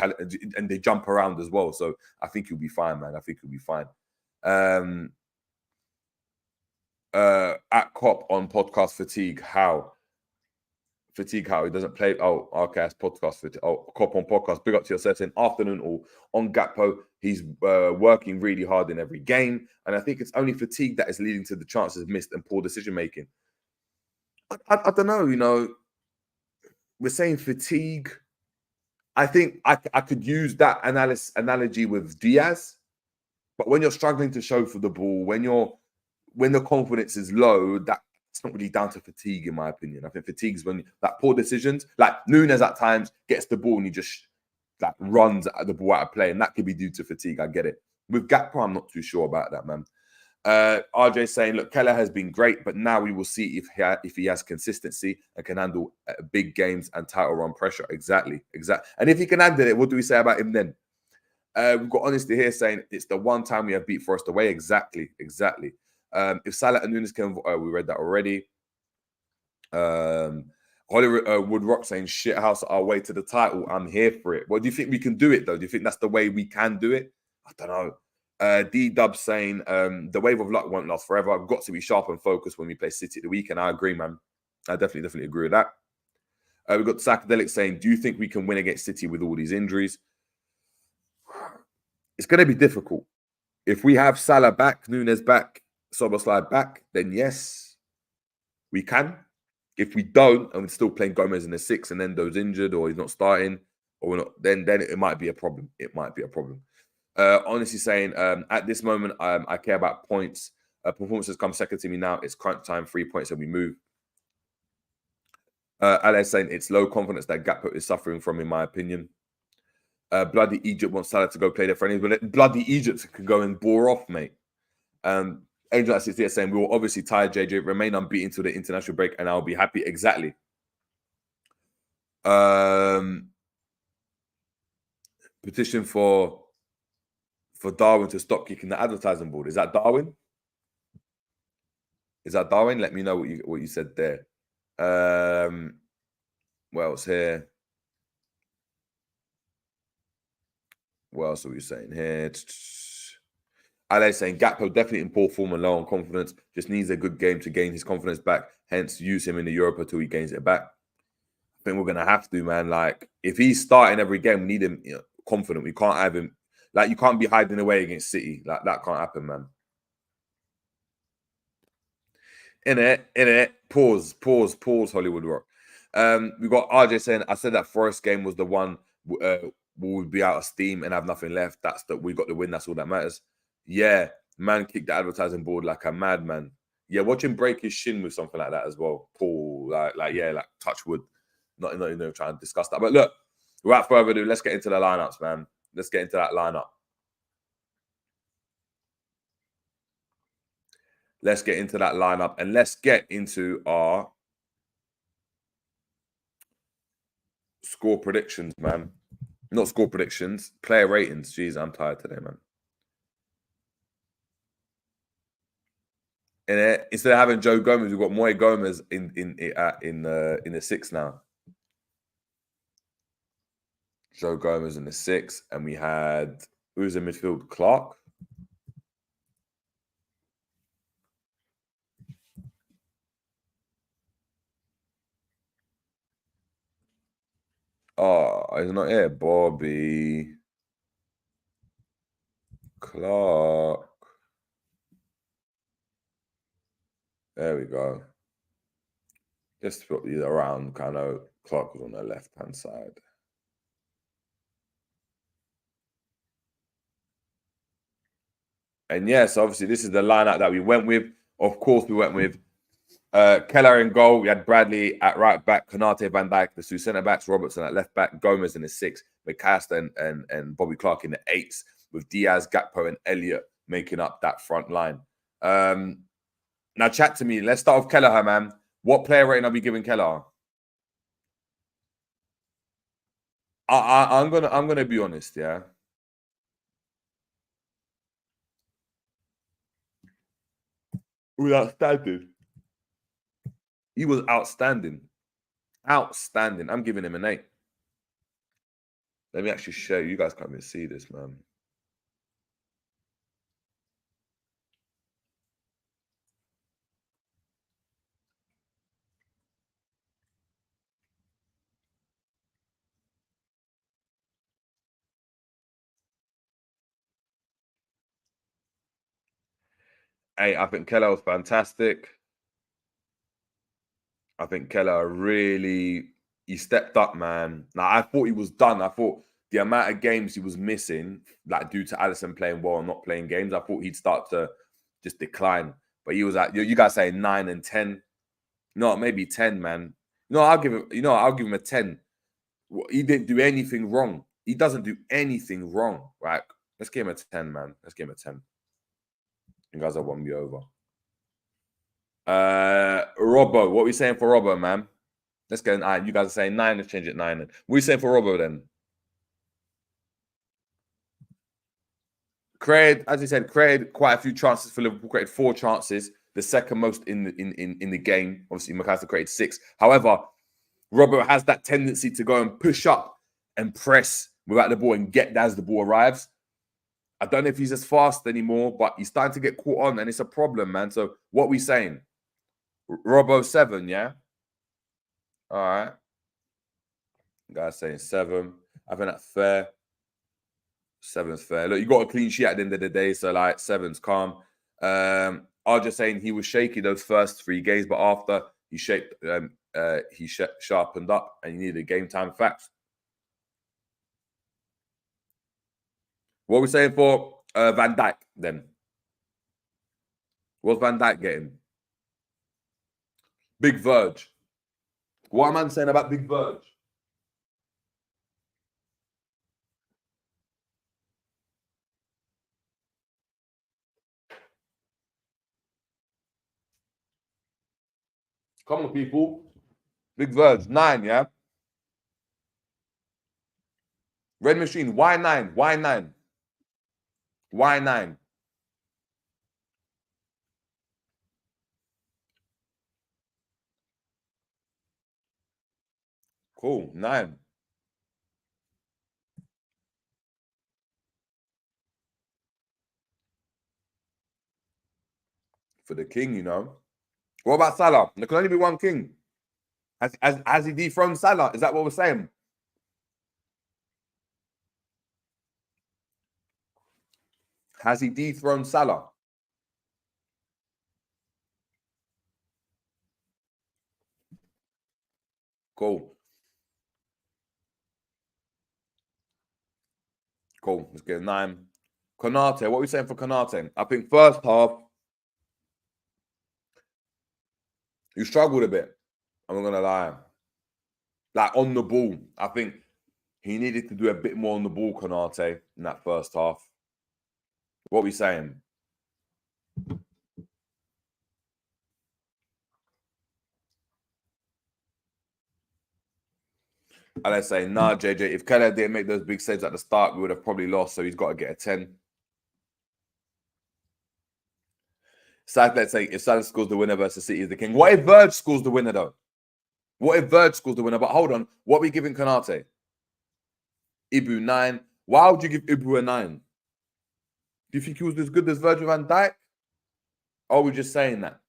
they jump around as well. So I think you'll be fine, man. I think you'll be fine. At Cop on podcast fatigue, how he doesn't play. Oh, okay, that's podcast fatigue. Oh, Cop on podcast, big up to yourself. Saying afternoon all on Gakpo, he's working really hard in every game, and I think it's only fatigue that is leading to the chances missed and poor decision making. I don't know, we're saying fatigue. I think I could use that analogy with Diaz, but when you're struggling to show for the ball, when the confidence is low, that's not really down to fatigue, in my opinion. I think fatigue is when that poor decisions, like Nunez at times gets the ball and he just runs at the ball out of play, and that could be due to fatigue. I get it. With Gakpo, I'm not too sure about that, man. RJ saying, look, Keller has been great, but now we will see if he has consistency and can handle big games and title run pressure. Exactly. And if he can handle it, what do we say about him then? We've got Honesty here saying it's the one time we have beat Forest away. Exactly. If Salah and Nunez can, we read that already. Hollywood Woodrock saying shithouse our way to the title. I'm here for it. Well, do you think we can do it though? Do you think that's the way we can do it? I don't know. D-Dub saying, the wave of luck won't last forever. I've got to be sharp and focused when we play City at the weekend. I agree, man. I definitely agree with that. We've got Psychedelic saying, do you think we can win against City with all these injuries? It's going to be difficult. If we have Salah back, Nunez back, Szoboszlai back, then yes, we can. If we don't, and we're still playing Gomez in the 6 and Endo's injured or he's not starting, or we're not, then it might be a problem. It might be a problem. Honestly saying, at this moment, I care about points. Performances come second to me now. It's crunch time, 3 points, and we move. Alex saying it's low confidence that Gakpo is suffering from, in my opinion. Bloody Egypt wants Salah to go play their friendlies, but bloody Egypt can go and bore off, mate. Angel at 68 saying we will obviously tie JJ, remain unbeaten till the international break, and I'll be happy. Exactly. Petition for Darwin to stop kicking the advertising board. Is that Darwin? Is that Darwin? Let me know what you said there. What else here? What else are we saying here? Ale saying Gakpo definitely in poor form and low on confidence. Just needs a good game to gain his confidence back. Hence, use him in the Europa till he gains it back. I think we're gonna have to, man. Like, if he's starting every game, we need him confident. We can't have him. Like, you can't be hiding away against City. Like, that can't happen, man. In it. Pause, Hollywood Rock. We got RJ saying, I said that Forest game was the one would be out of steam and have nothing left. We got the win. That's all that matters. Yeah, man kicked the advertising board like a madman. Yeah, watch him break his shin with something like that as well. Paul, like touch wood. Not trying to discuss that. But look, without further ado, let's get into the lineups, man. Let's get into that lineup. Let's get into that lineup and let's get into our score predictions, man. Not score predictions, player ratings. Jeez, I'm tired today, man. And instead of having Joe Gomez, we've got Moy Gomez in the 6 now. Joe Gomez in the 6, and we had who's in midfield? Clark. Oh, he's not here. Bobby Clark. There we go. Just put these around, kind of. Clark was on the left-hand side. And yes, obviously, this is the lineup that we went with. Of course, we went with Keller in goal. We had Bradley at right back, Konate, Van Dijk, the 2 centre backs, Robertson at left back, Gomez in the 6, McAllister and Bobby Clark in the 8s, with Diaz, Gakpo, and Elliott making up that front line. Now, chat to me. Let's start with Kelleher, man. What player rating are we giving Kelleher? I'm gonna be honest, yeah. He was outstanding. He was outstanding. Outstanding. I'm giving him an 8. Let me actually show you. You guys can't even see this, man. Hey, I think Keller was fantastic. I think Keller really, he stepped up, man. Now, I thought he was done. I thought the amount of games he was missing, like due to Alisson playing well and not playing games, I thought he'd start to just decline. But he was at, you guys say 9 and 10. No, maybe 10, man. No, I'll give him a 10. He didn't do anything wrong. He doesn't do anything wrong, right? Let's give him a 10, man. Let's give him a 10. You guys have won me over. Robbo, what are we saying for Robbo, man? Let's get an 9. You guys are saying 9. Let's change it 9. What are we saying for Robbo then? As he said, created quite a few chances for Liverpool. Created 4 chances, the second most in the game. Obviously, McAllister created 6. However, Robbo has that tendency to go and push up and press without the ball and get as the ball arrives. I don't know if he's as fast anymore, but he's starting to get caught on, and it's a problem, man. So what we saying? Robbo 7, yeah? All right. Guys saying 7. I think that's fair. 7's fair. Look, you got a clean sheet at the end of the day, so like 7's calm. I was just saying he was shaky those first 3 games, but after he sharpened up and he needed game time facts. What are we saying for Van Dijk then? What's Van Dijk getting? Big Verge. What am I saying about Big Verge? Come on, people. Big Verge, 9, yeah? Red Machine, why 9? Why 9? Why 9? Cool, 9. For the king, you know. What about Salah? There can only be one king. Has he dethroned Salah? Is that what we're saying? Has he dethroned Salah? Cool. Cool. Let's get 9. Konate, what are we saying for Konate? I think first half, you struggled a bit. I'm not going to lie. Like on the ball, I think he needed to do a bit more on the ball, Konate, in that first half. What are we saying? And I say, nah, JJ, if Keller didn't make those big saves at the start, we would have probably lost. So he's got to get a 10. Sad, let's say, if Salah scores the winner versus City is the king. What if Verge scores the winner, though? What if Verge scores the winner? But hold on. What are we giving Konate? Ibu 9. Why would you give Ibu a 9? Do you think he was as good as Virgil van Dijk? Or are we just saying that?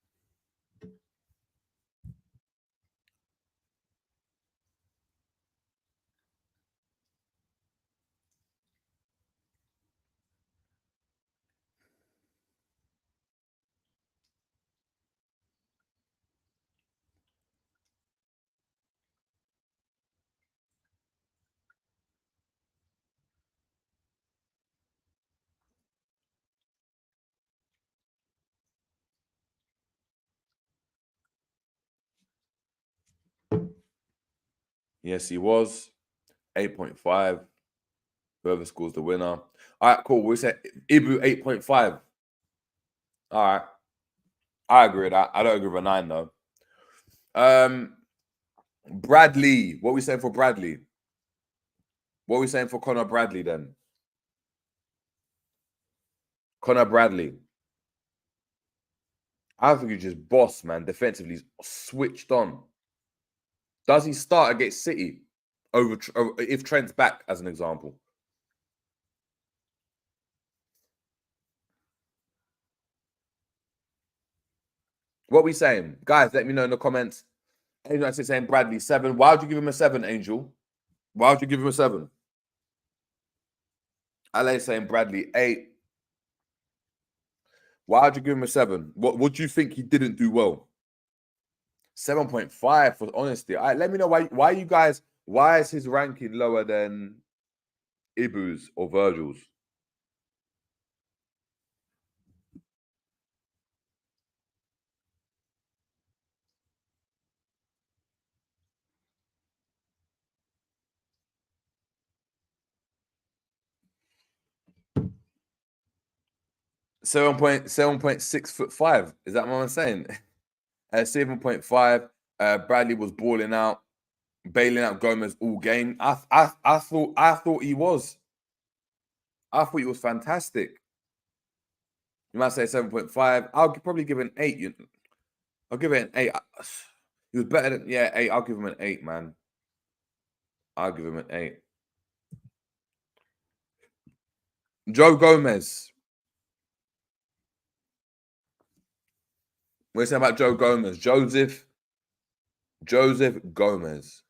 Yes, he was. 8.5. Whoever scores the winner. All right, cool. We said Ibu 8.5. All right. I agree with that. I don't agree with a 9, though. Bradley. What are we saying for Bradley? What are we saying for Connor Bradley, then? Connor Bradley. I think he's just boss, man. Defensively, he's switched on. Does he start against City over if Trent's back, as an example? What are we saying? Guys, let me know in the comments. Angel saying Bradley 7. Why would you give him a 7, Angel? Why would you give him a 7? LA saying Bradley 8. Why would you give him a 7? What do you think he didn't do well? 7.5 for honesty. All right, let me know why you guys, why is his ranking lower than Ibu's or Virgil's? $7.6'5". Is that what I'm saying? 7.5. Bradley was balling out, bailing out Gomez all game. I thought he was. I thought he was fantastic. You might say 7.5. I'll probably give it an 8. I'll give it an 8. He was better than 8. I'll give him an 8, man. I'll give him an 8. Joe Gomez. What are you saying about Joe Gomez? Joseph Gomez.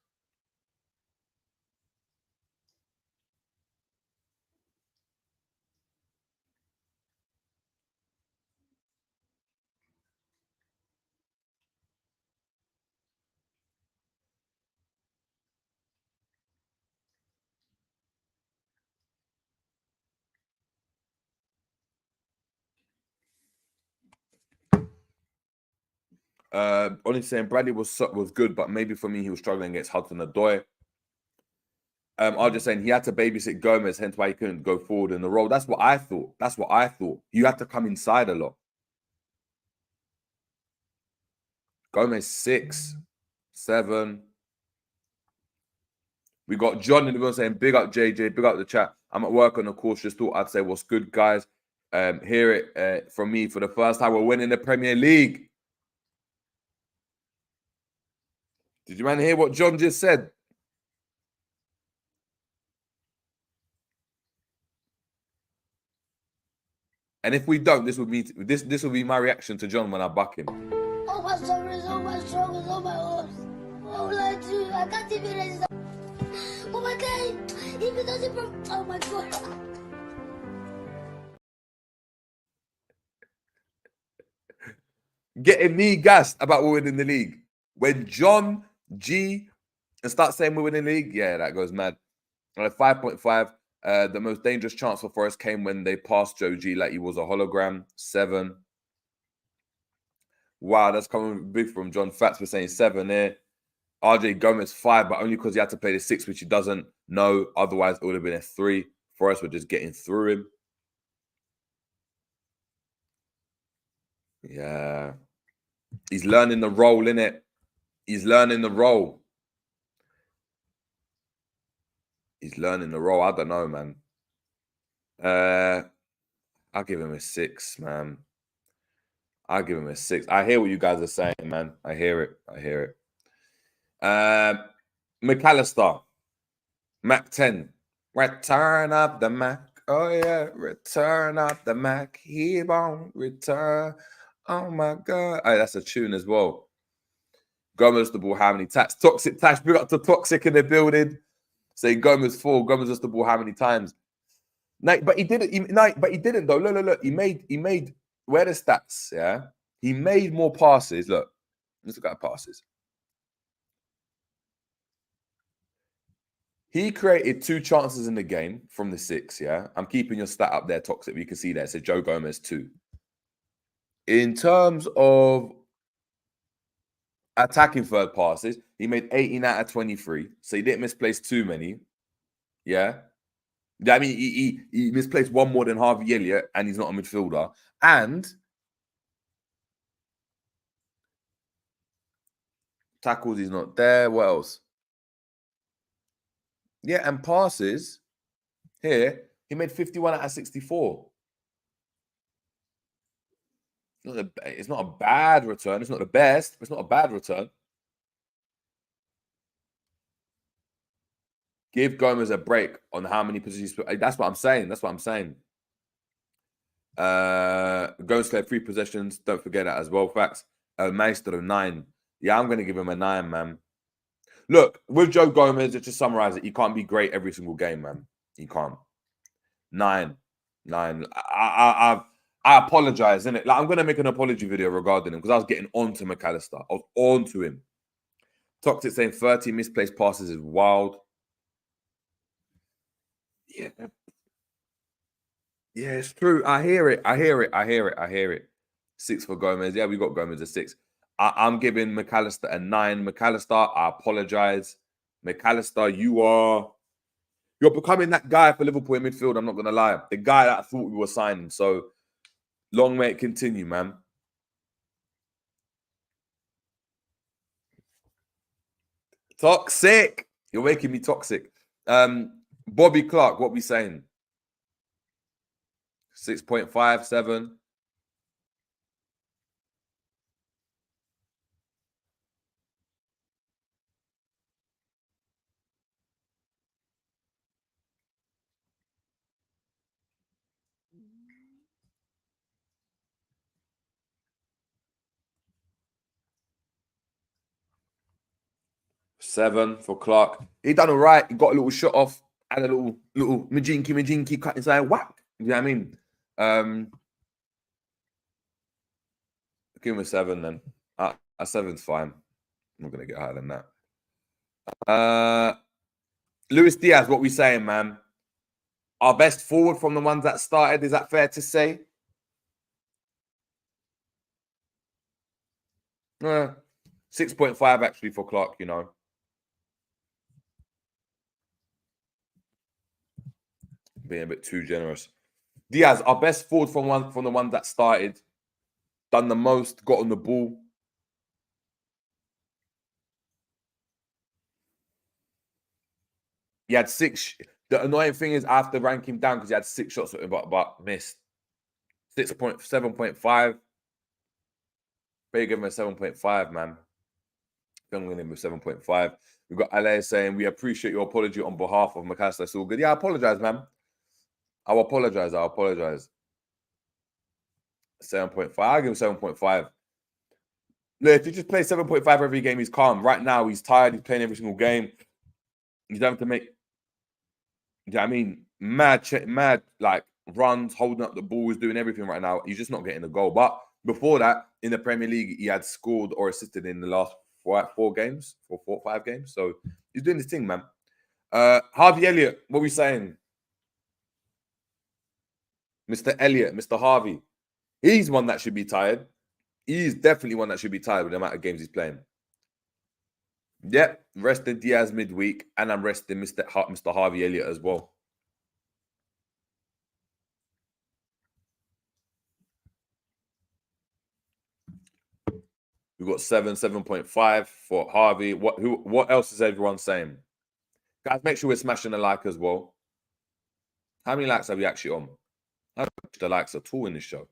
Only saying Bradley was good, but maybe for me he was struggling against Hudson-Odoi. I'm just saying he had to babysit Gomez, hence why he couldn't go forward in the role. That's what I thought. You had to come inside a lot. Gomez 6, 7. We got John in the room saying, big up JJ, big up the chat. I'm at work on the course. Just thought I'd say what's good, guys. Hear it from me for the first time. We're winning the Premier League. Did you man hear what John just said? And if we don't, this will be my reaction to John when I buck him. Oh my shoulders, oh my shoulders, oh my arms. What will I do? I can't even raise the... Oh my God! Even though it broke... Oh my God! Getting me gassed about we're winning the league. When John G starts saying we're winning the league, yeah, that goes mad. 5.5. The most dangerous chance for Forest came when they passed Joe G like he was a hologram. 7. Wow, that's coming big from John. Fats was saying 7 there. RJ Gomez 5, but only because he had to play the 6, which he doesn't know. Otherwise, it would have been a 3. Forest were just getting through him. Yeah. He's learning the role, innit? He's learning the role. He's learning the role. I don't know, man. I'll give him a 6, man. I'll give him a 6. I hear what you guys are saying, man. I hear it. McAllister. Mac 10. Return of the Mac. Oh, yeah. Return of the Mac. He won't return. Oh, my God. Oh, that's a tune as well. Gomez the ball, how many times? Toxic Tash, big up to Toxic in the building. Say Gomez 4. Gomez just the ball, how many times? No, but he didn't. But he didn't though. Look. He made. Where the stats? Yeah, he made more passes. Look, let's look at passes. He created 2 chances in the game from the 6. Yeah, I'm keeping your stat up there, Toxic. You can see there. It says Joe Gomez 2. In terms of attacking third passes, he made 18 out of 23. So he didn't misplace too many. Yeah. I mean, he misplaced one more than Harvey Elliott, and he's not a midfielder. And tackles, he's not there. What else? Yeah, and passes. Here, he made 51 out of 64. It's not a bad return. It's not the best, but it's not a bad return. Give Gomez a break on how many positions. That's what I'm saying. Gomez played 3 possessions. Don't forget that as well. Facts. Meister of 9. Yeah, I'm going to give him a 9, man. Look, with Joe Gomez, to just summarize it, he can't be great every single game, man. He can't. 9. I apologize, innit? Like, I'm going to make an apology video regarding him because I was getting on to McAllister. I was on to him. Toxic saying 30 misplaced passes is wild. Yeah. Yeah, it's true. I hear it. 6 for Gomez. Yeah, we got Gomez a 6. I'm giving McAllister a 9. McAllister, I apologize. McAllister, you're becoming that guy for Liverpool in midfield. I'm not gonna lie, the guy that I thought we were signing. So long may it continue, man. Toxic, you're making me toxic. Bobby Clark, what we saying? 6.5, 7. 7 for Clark. He done all right. He got a little shot off, had a little majinky, cut inside, whack. You know what I mean? Give him a 7 then. A 7's fine. I'm not going to get higher than that. Luis Diaz, what we saying, man? Our best forward from the ones that started. Is that fair to say? 6.5 actually for Clark, you know. Being a bit too generous. Diaz, our best forward from the ones that started. Done the most, got on the ball. He had 6. The annoying thing is I have to rank him down because he had 6 shots but missed. 7.5. Better give him a 7.5, man. I'm going to give him a 7.5. We've got Ale saying, we appreciate your apology on behalf of McAllister. It's all good. Yeah, I apologize, man. I'll apologize. 7.5. I'll give him 7.5. Look, if you just play 7.5 every game, he's calm. Right now, he's tired. He's playing every single game. He's having to make, you know what I mean, mad like runs, holding up the ball, he's doing everything right now. He's just not getting a goal. But before that, in the Premier League, he had scored or assisted in the last 4 games, 5 games. So he's doing his thing, man. Harvey Elliott, what are we saying? Mr. Elliott, Mr. Harvey. He's one that should be tired. He's definitely one that should be tired with the amount of games he's playing. Yep, rested Diaz midweek, and I'm resting Mr. Harvey Elliott as well. We've got 7.5 for Harvey. What else is everyone saying? Guys, make sure we're smashing the like as well. How many likes are we actually on? I don't watch the likes at all in this show.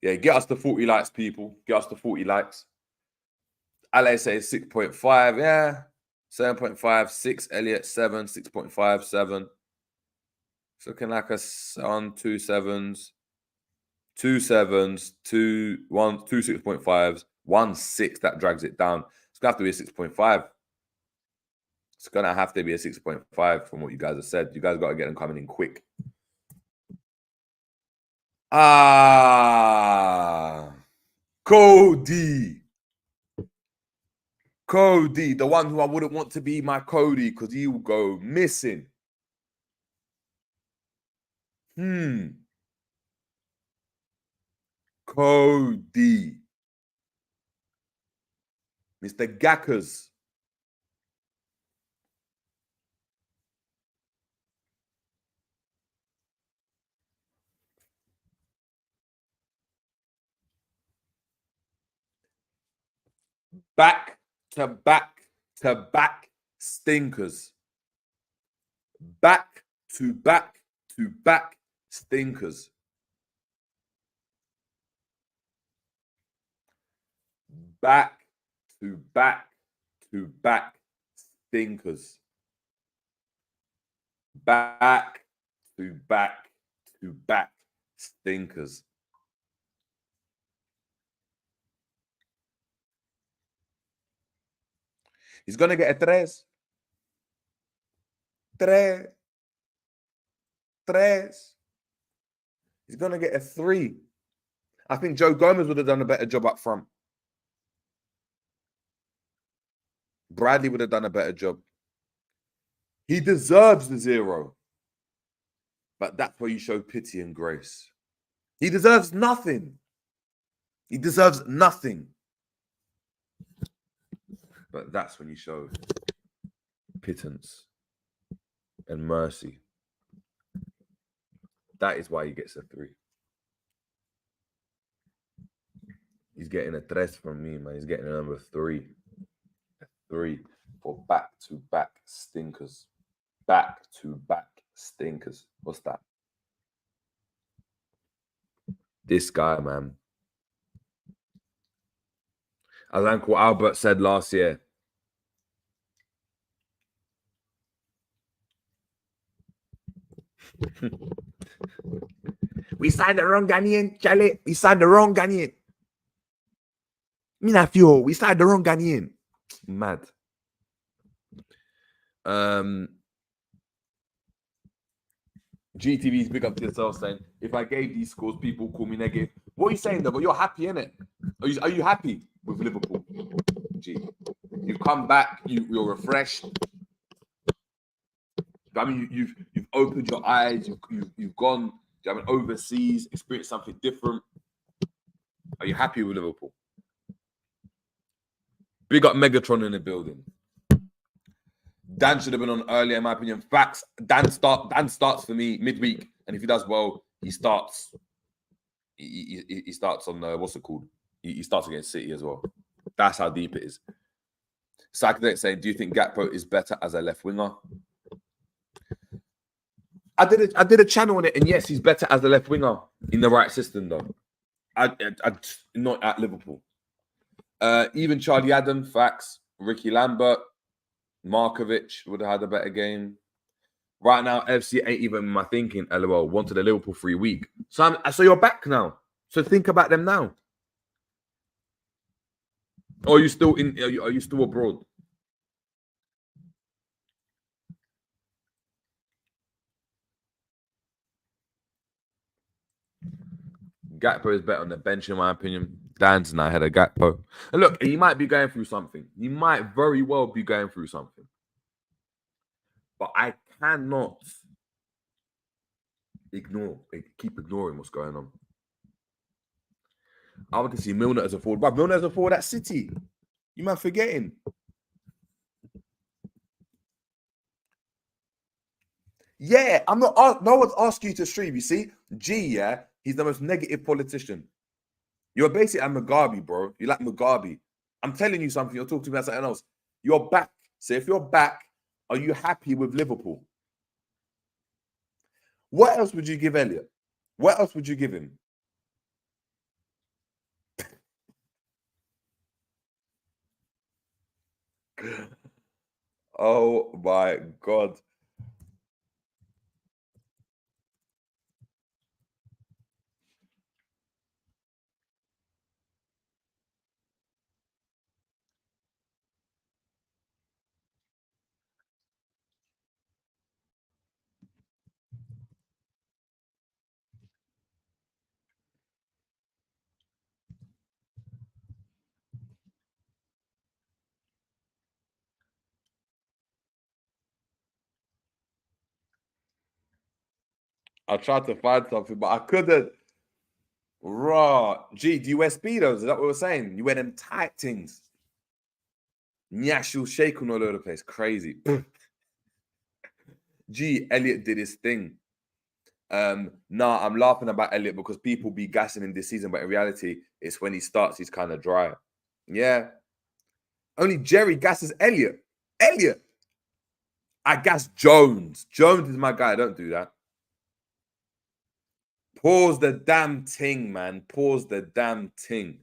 Yeah, get us to 40 likes, people. Get us to 40 likes. Ale says 6.5. Yeah. 7.5. 6. Elliot, 7. 6.5. 7. It's looking like us on 2 7s. 2 7s. 2 6.5s. 1 6. That drags it down. It's going to have to be a 6.5. It's going to have to be a 6.5 from what you guys have said. You guys got to get them coming in quick. Cody, the one who I wouldn't want to be my Cody because he will go missing. Cody. Mr. Gackers. Back to back stinkers. Back to back stinkers. Back to back stinkers. Back to back stinkers. He's going to get a 3. 3. He's going to get a 3. I think Joe Gomez would have done a better job up front. Bradley would have done a better job. He deserves the 0. But that's where you show pity and grace. He deserves nothing. He deserves nothing. But that's when you show pittance and mercy. That is why he gets a 3. He's getting a 3 from me, man. He's getting a number 3. A 3 for back-to-back stinkers. Back-to-back stinkers. What's that? This guy, man. As Uncle Albert said last year, we signed the wrong Ghanaian, Charlie. We signed the wrong Ghanaian. I feel we started the wrong Ghanaian. Mad. GTV's big up to yourself saying, if I gave these scores, people call me negative. What are you saying though? But you're happy, innit? Are you happy with Liverpool? G. You've come back, you're refreshed. I mean, you've opened your eyes, you've gone, overseas, experienced something different. Are you happy with Liverpool? Big up Megatron in the building. Dan should have been on earlier, in my opinion. Facts. Dan starts for me midweek, and if he does well, he starts. He starts on what's it called? He starts against City as well. That's how deep it is. Saka saying, "Do you think Gakpo is better as a left winger?" I did a channel on it, and yes, he's better as a left winger in the right system, though. I not at Liverpool. Even Charlie Adam, facts. Ricky Lambert. Markovic would have had a better game. Right now, FC ain't even in my thinking. LOL. Wanted a Liverpool free week. So you're back now. So think about them now. Or are you still in? Are you still abroad? Gakpo is better on the bench, in my opinion. Dan's not ahead of Gakpo. And look, he might be going through something. He might very well be going through something. But I cannot keep ignoring what's going on. I want to see Milner as a forward. But Milner as a forward at City. You might forgetting. Yeah, I'm not. No one's asking you to stream. You see, G. Yeah, he's the most negative politician. You're basically a Mugabe, bro. You like Mugabe. I'm telling you something. You're talking to me about something else. You're back. So if you're back, are you happy with Liverpool? What else would you give Elliot? What else would you give him? Oh my God. I tried to find something, but I couldn't. Raw. Gee, do you wear Speedos? Is that what we're saying? You wear them tight things. Nyashul shaking all over the place. Crazy. Gee, Elliot did his thing. Nah, I'm laughing about Elliot because people be gassing him this season, but in reality, it's when he starts, he's kind of dry. Yeah. Only Jerry gasses Elliot. Elliot. I gas Jones. Jones is my guy. Don't do that. Pause the damn thing, man. Pause the damn thing.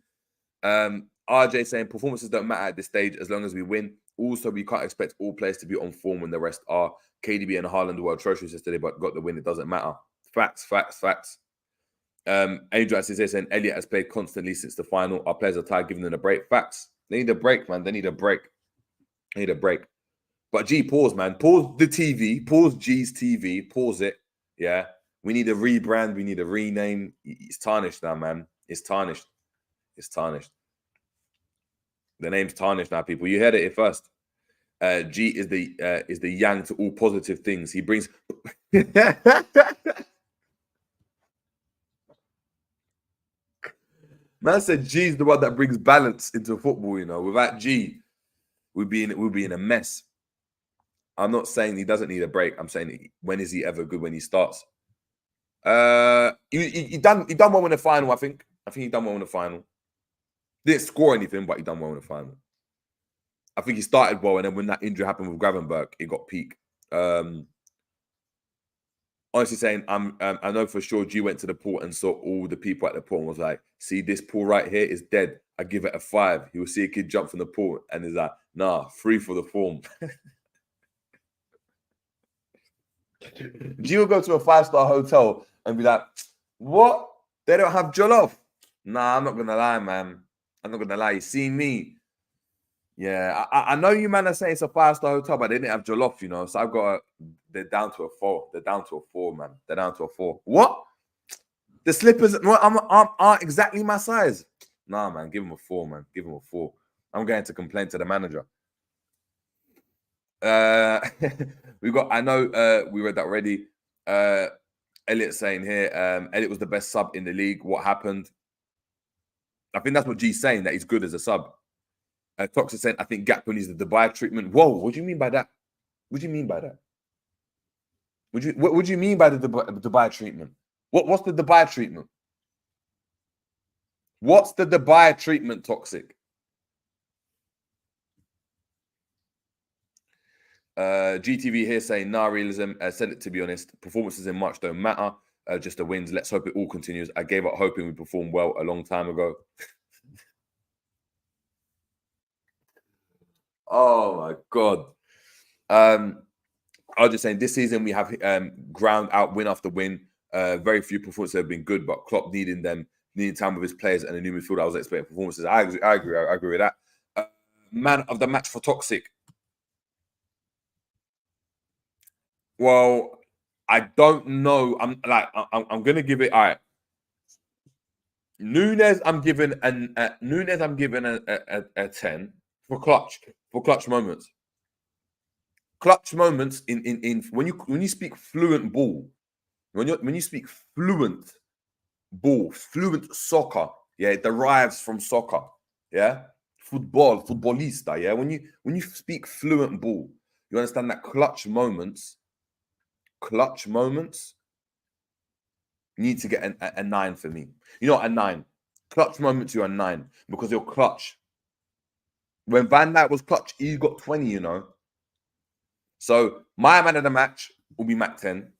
RJ saying performances don't matter at this stage as long as we win. Also, we can't expect all players to be on form when the rest are. KDB and Haaland were atrocious yesterday, but got the win. It doesn't matter. Facts. Angel is saying Elliot has played constantly since the final. Our players are tired, giving them a break. Facts. They need a break, man. They need a break. But G, pause, man. Pause the TV. Pause G's TV. Pause it. Yeah. We need a rebrand. We need a rename. It's tarnished now, man. It's tarnished. The name's tarnished now, people. You heard it here first. G is the yang to all positive things. He brings. Man said G's the one that brings balance into football. You know, without G, we'd be in a mess. I'm not saying he doesn't need a break. I'm saying when is he ever good when he starts? He done well in the final. I think he done well in the final. Didn't score anything, but he done well in the final. I think he started well, and then when that injury happened with Gravenberg, it got peak. Honestly saying, I know for sure G went to the pool and saw all the people at the pool and was like, see, this pool right here is dead. I give it a 5. He will see a kid jump from the pool and he's like, nah, 3 for the form. G will go to a 5-star hotel and be like, what? They don't have jollof? Nah, I'm not going to lie, man. I'm not gonna lie. You see me. Yeah, I know you man are saying it's a 5-star hotel, but they didn't have jollof, you know. So I've got they're down to a 4. They're down to a 4, man. They're down to a 4. What? The slippers aren't exactly my size. Nah, man, give him a 4, man. Give him a 4. I'm going to complain to the manager. We got. I know we read that already. Elliot saying here, Elliot was the best sub in the league. What happened? I think that's what G's saying, that he's good as a sub. Toxic saying, I think Gakpo needs the Dubai treatment. Whoa, what do you mean by that? What do you mean by that? What do you mean by the Dubai treatment? What's the Dubai treatment? What's the Dubai treatment, Toxic? GTV here saying, nah, realism. Said it to be honest. Performances in March don't matter. Just the wins. Let's hope it all continues. I gave up hoping we performed well a long time ago. Oh my God. I was just saying this season we have ground out win after win. Very few performances have been good, but Klopp needing time with his players and a new midfield. I was expecting performances. I agree with that. Man of the match for Toxic. Well, I don't know. I'm gonna give it. All right. Nunez, I'm giving a 10 for clutch moments. Clutch moments in when you speak fluent ball, when you speak fluent ball, fluent soccer, yeah, it derives from soccer, yeah, futbolista, yeah. When you speak fluent ball, you understand that clutch moments need to get a 9 for me. You know, a 9. Clutch moments, you're a 9 because you're clutch. When Van Dijk was clutch, he got 20, you know. So my man of the match will be Mac 10.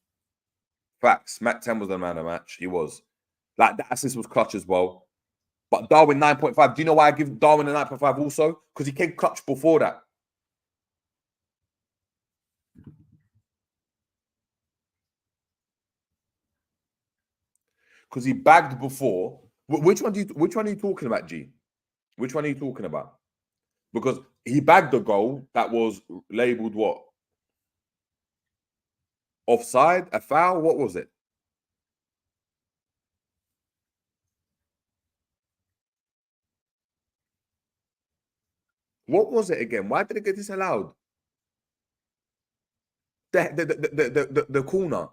Facts. Mac 10 was the man of the match. He was. Like, that assist was clutch as well. But Darwin 9.5. Do you know why I give Darwin a 9.5 also? Because he came clutch before that. Because he bagged before. Which one are you talking about, G? Which one are you talking about? Because he bagged a goal that was labelled what? Offside? A foul? What was it? What was it again? Why did it get disallowed? The corner.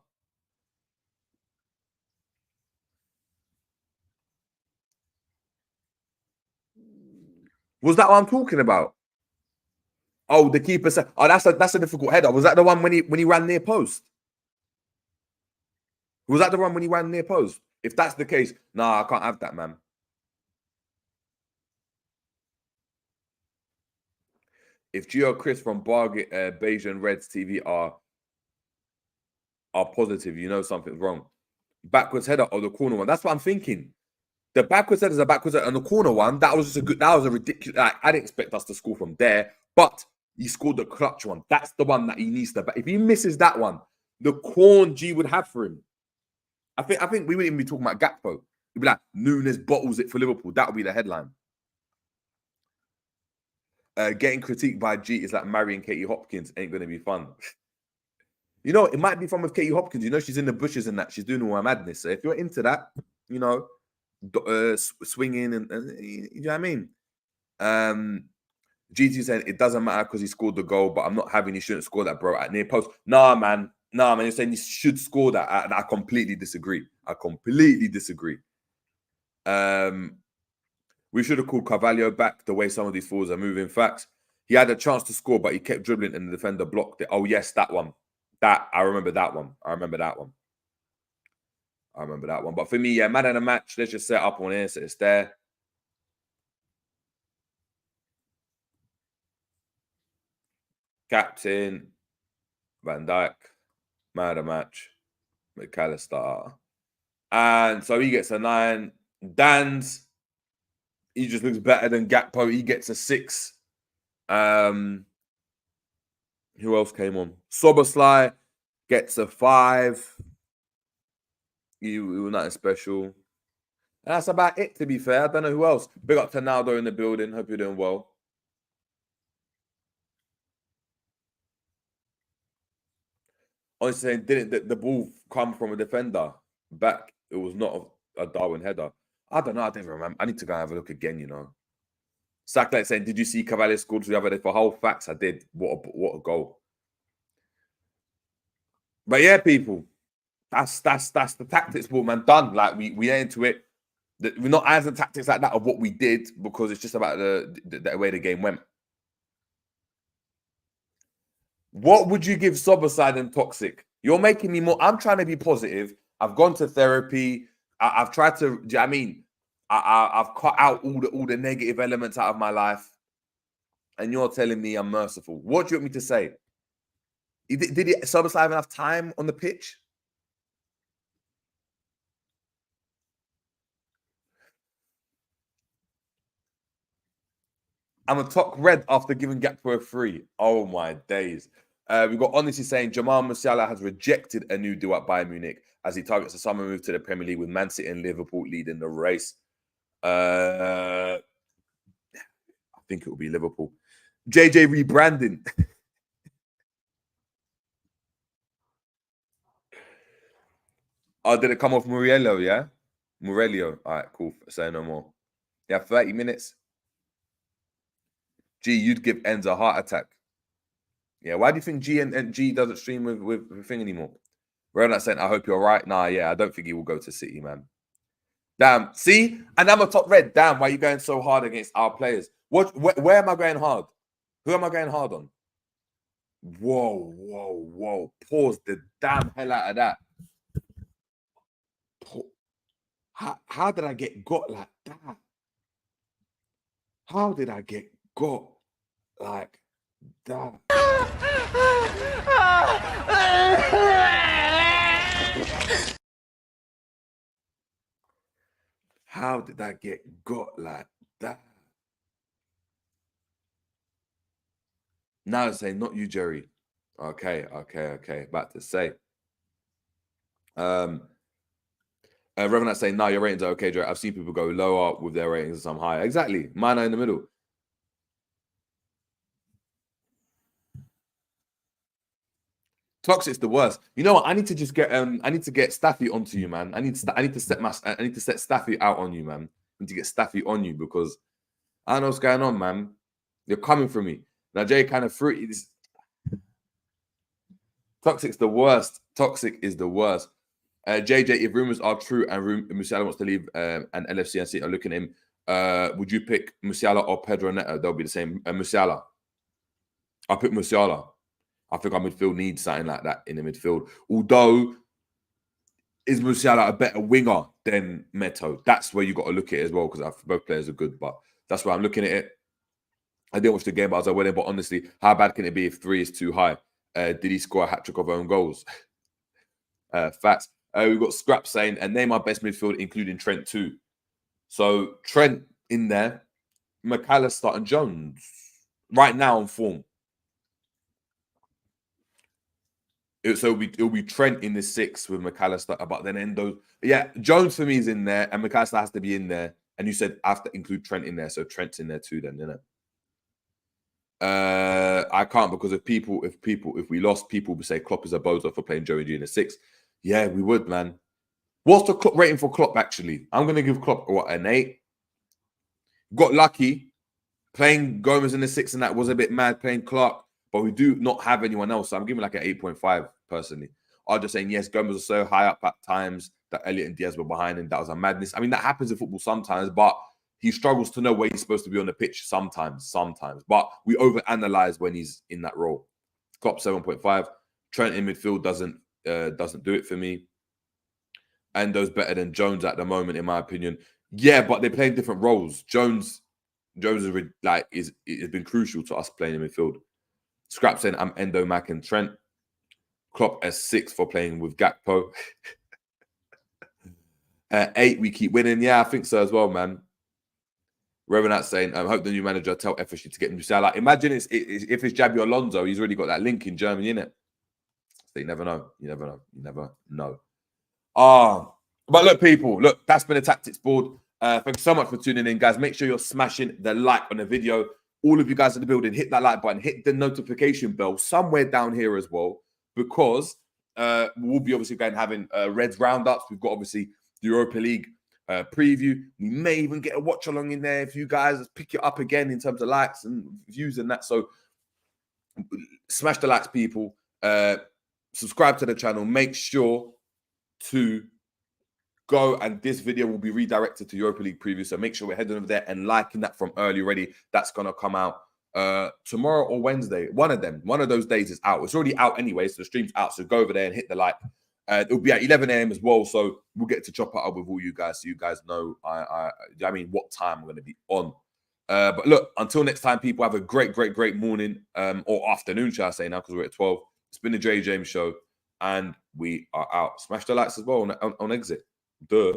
Was that what I'm talking about? Oh, the keeper said, "Oh, that's a difficult header." Was that the one when he ran near post? Was that the one when he ran near post? If that's the case, nah, I can't have that, man. If Gio Chris from Bayesian Reds TV are positive, you know something's wrong. Backwards header or the corner one? That's what I'm thinking. The backwards header is a backwards header, and the corner one, that was a ridiculous. Like, I didn't expect us to score from there, but he scored the clutch one. That's the one that he needs to. But if he misses that one, the corn G would have for him. I think we wouldn't even be talking about Gakpo. It'd be like Nunez bottles it for Liverpool. That would be the headline. Getting critiqued by G is like marrying Katie Hopkins. Ain't going to be fun. You know, it might be fun with Katie Hopkins. You know, she's in the bushes and that. She's doing all her madness. So if you're into that, you know, swinging and you know what I mean? GT saying it doesn't matter because he scored the goal, but I'm not having he shouldn't score that, bro, at near post. Nah, man. You're saying he should score that. And I completely disagree. We should have called Carvalho back the way some of these forwards are moving. Facts. He had a chance to score, but he kept dribbling and the defender blocked it. Oh, yes, that one. I remember that one. But for me, yeah, man of the match, let's just set up on here so it's there. Captain, Van Dijk, man of the match, McAllister. And so he gets a 9. Dan's, he just looks better than Gakpo. He gets a 6. Who else came on? Soberslai gets a 5. You were nothing special. And that's about it, to be fair. I don't know who else. Big up to Naldo in the building. Hope you're doing well. Honestly saying, didn't the ball come from a defender back? It was not a Darwin header. I don't know. I don't even remember. I need to go and have a look again, you know. Saka saying, did you see Cavalier scored the other day? For whole facts, I did. What a goal. But yeah, people, that's the tactics ball, man. Done. Like we ain't into it. We're not as the tactics like that of what we did, because it's just about the way the game went. What would you give Soberside and Toxic? You're making me more. I'm trying to be positive. I've gone to therapy. I've tried to. Do you know what I mean? I've cut out all the negative elements out of my life, and you're telling me I'm merciful. What do you want me to say? Did Soberside have enough time on the pitch? I'm a top red after giving Gakpo a 3. Oh my days. We've got Honestly saying Jamal Musiala has rejected a new deal at Bayern Munich as he targets a summer move to the Premier League with Man City and Liverpool leading the race. I think it will be Liverpool. JJ rebranding. Oh, did it come off Murillo, yeah? Murillo. All right, cool. Say no more. Yeah, 30 minutes. G, you'd give Enz a heart attack. Yeah, why do you think G and G doesn't stream with thing anymore? Ronald saying, I hope you're right. Nah, yeah, I don't think he will go to City, man. Damn, see? And I'm a top red. Damn, why are you going so hard against our players? Where am I going hard? Who am I going hard on? Whoa. Pause the damn hell out of that. How did I get got like that? How did I get got like that? How did I get got like that? Now it's saying, not you, Jerry. Okay. About to say. Revenant saying, no, your ratings are okay, Jerry. I've seen people go lower with their ratings and some higher. Exactly. Mine are in the middle. Toxic's the worst. You know what? I need to just get Staffy onto you, man. I need to set Staffy out on you, man. I need to get Staffy on you because I don't know what's going on, man. You're coming for me. Now, Jay kind of fruity. Toxic's the worst. Toxic is the worst. JJ, if rumors are true and Musiala wants to leave and LFC and City are looking at him, would you pick Musiala or Pedro Neto? They'll be the same. Musiala. I'll pick Musiala. I think our midfield needs something like that in the midfield. Although, is Musiala a better winger than Neto? That's where you got to look at it as well, because both players are good, but that's why I'm looking at it. I didn't watch the game, but I was winning. But honestly, how bad can it be if 3 is too high? Did he score a hat-trick of own goals? Facts. We've got Scrap saying, and name our best midfield, including Trent too. So Trent in there, McAllister and Jones. Right now on form. It'll be Trent in the 6 with McAllister, but then Endo. Yeah, Jones for me is in there, and McAllister has to be in there. And you said I have to include Trent in there, so Trent's in there too, then, isn't it? I can't because if we lost, people would say Klopp is a bozo for playing Joey G in the 6. Yeah, we would, man. What's the Klopp rating for Klopp, actually? I'm going to give Klopp, an 8. Got lucky. Playing Gomez in the 6 and that was a bit mad, playing Clark. But we do not have anyone else. So I'm giving like an 8.5 personally. I'm just saying, yes, Gomez was so high up at times that Elliot and Diaz were behind him. That was a madness. I mean, that happens in football sometimes, but he struggles to know where he's supposed to be on the pitch sometimes. But we overanalyze when he's in that role. Klopp 7.5. Trent in midfield doesn't do it for me. Endo's better than Jones at the moment, in my opinion. Yeah, but they're playing different roles. Jones has been crucial to us playing in midfield. Scrap saying I'm Endo, Mac, and Trent. Klopp as 6 for playing with Gakpo. 8, we keep winning. Yeah, I think so as well, man. Revenant saying, I hope the new manager tell FSG to get him to sell. Like, imagine if it's Jabi Alonso, he's already got that link in Germany, innit? So you never know. You never know. But look, people, look, that's been a tactics board. Thanks so much for tuning in, guys. Make sure you're smashing the like on the video. All of you guys in the building, hit that like button, hit the notification bell somewhere down here as well, because we'll be obviously going having Reds roundups. We've got obviously the Europa League preview. We may even get a watch along in there if you guys pick it up again in terms of likes and views and that. So smash the likes, people. Subscribe to the channel. Make sure to go, and this video will be redirected to Europa League preview. So make sure we're heading over there and liking that from early already. That's going to come out tomorrow or Wednesday. One of those days is out. It's already out anyway, so the stream's out. So go over there and hit the like. It'll be at 11 a.m. as well, so we'll get to chop it up with all you guys, so you guys know I mean what time I'm going to be on. But look, until next time, people, have a great morning or afternoon, shall I say now, because we're at 12. It's been the J James Show, and we are out. Smash the likes as well on exit. Duh.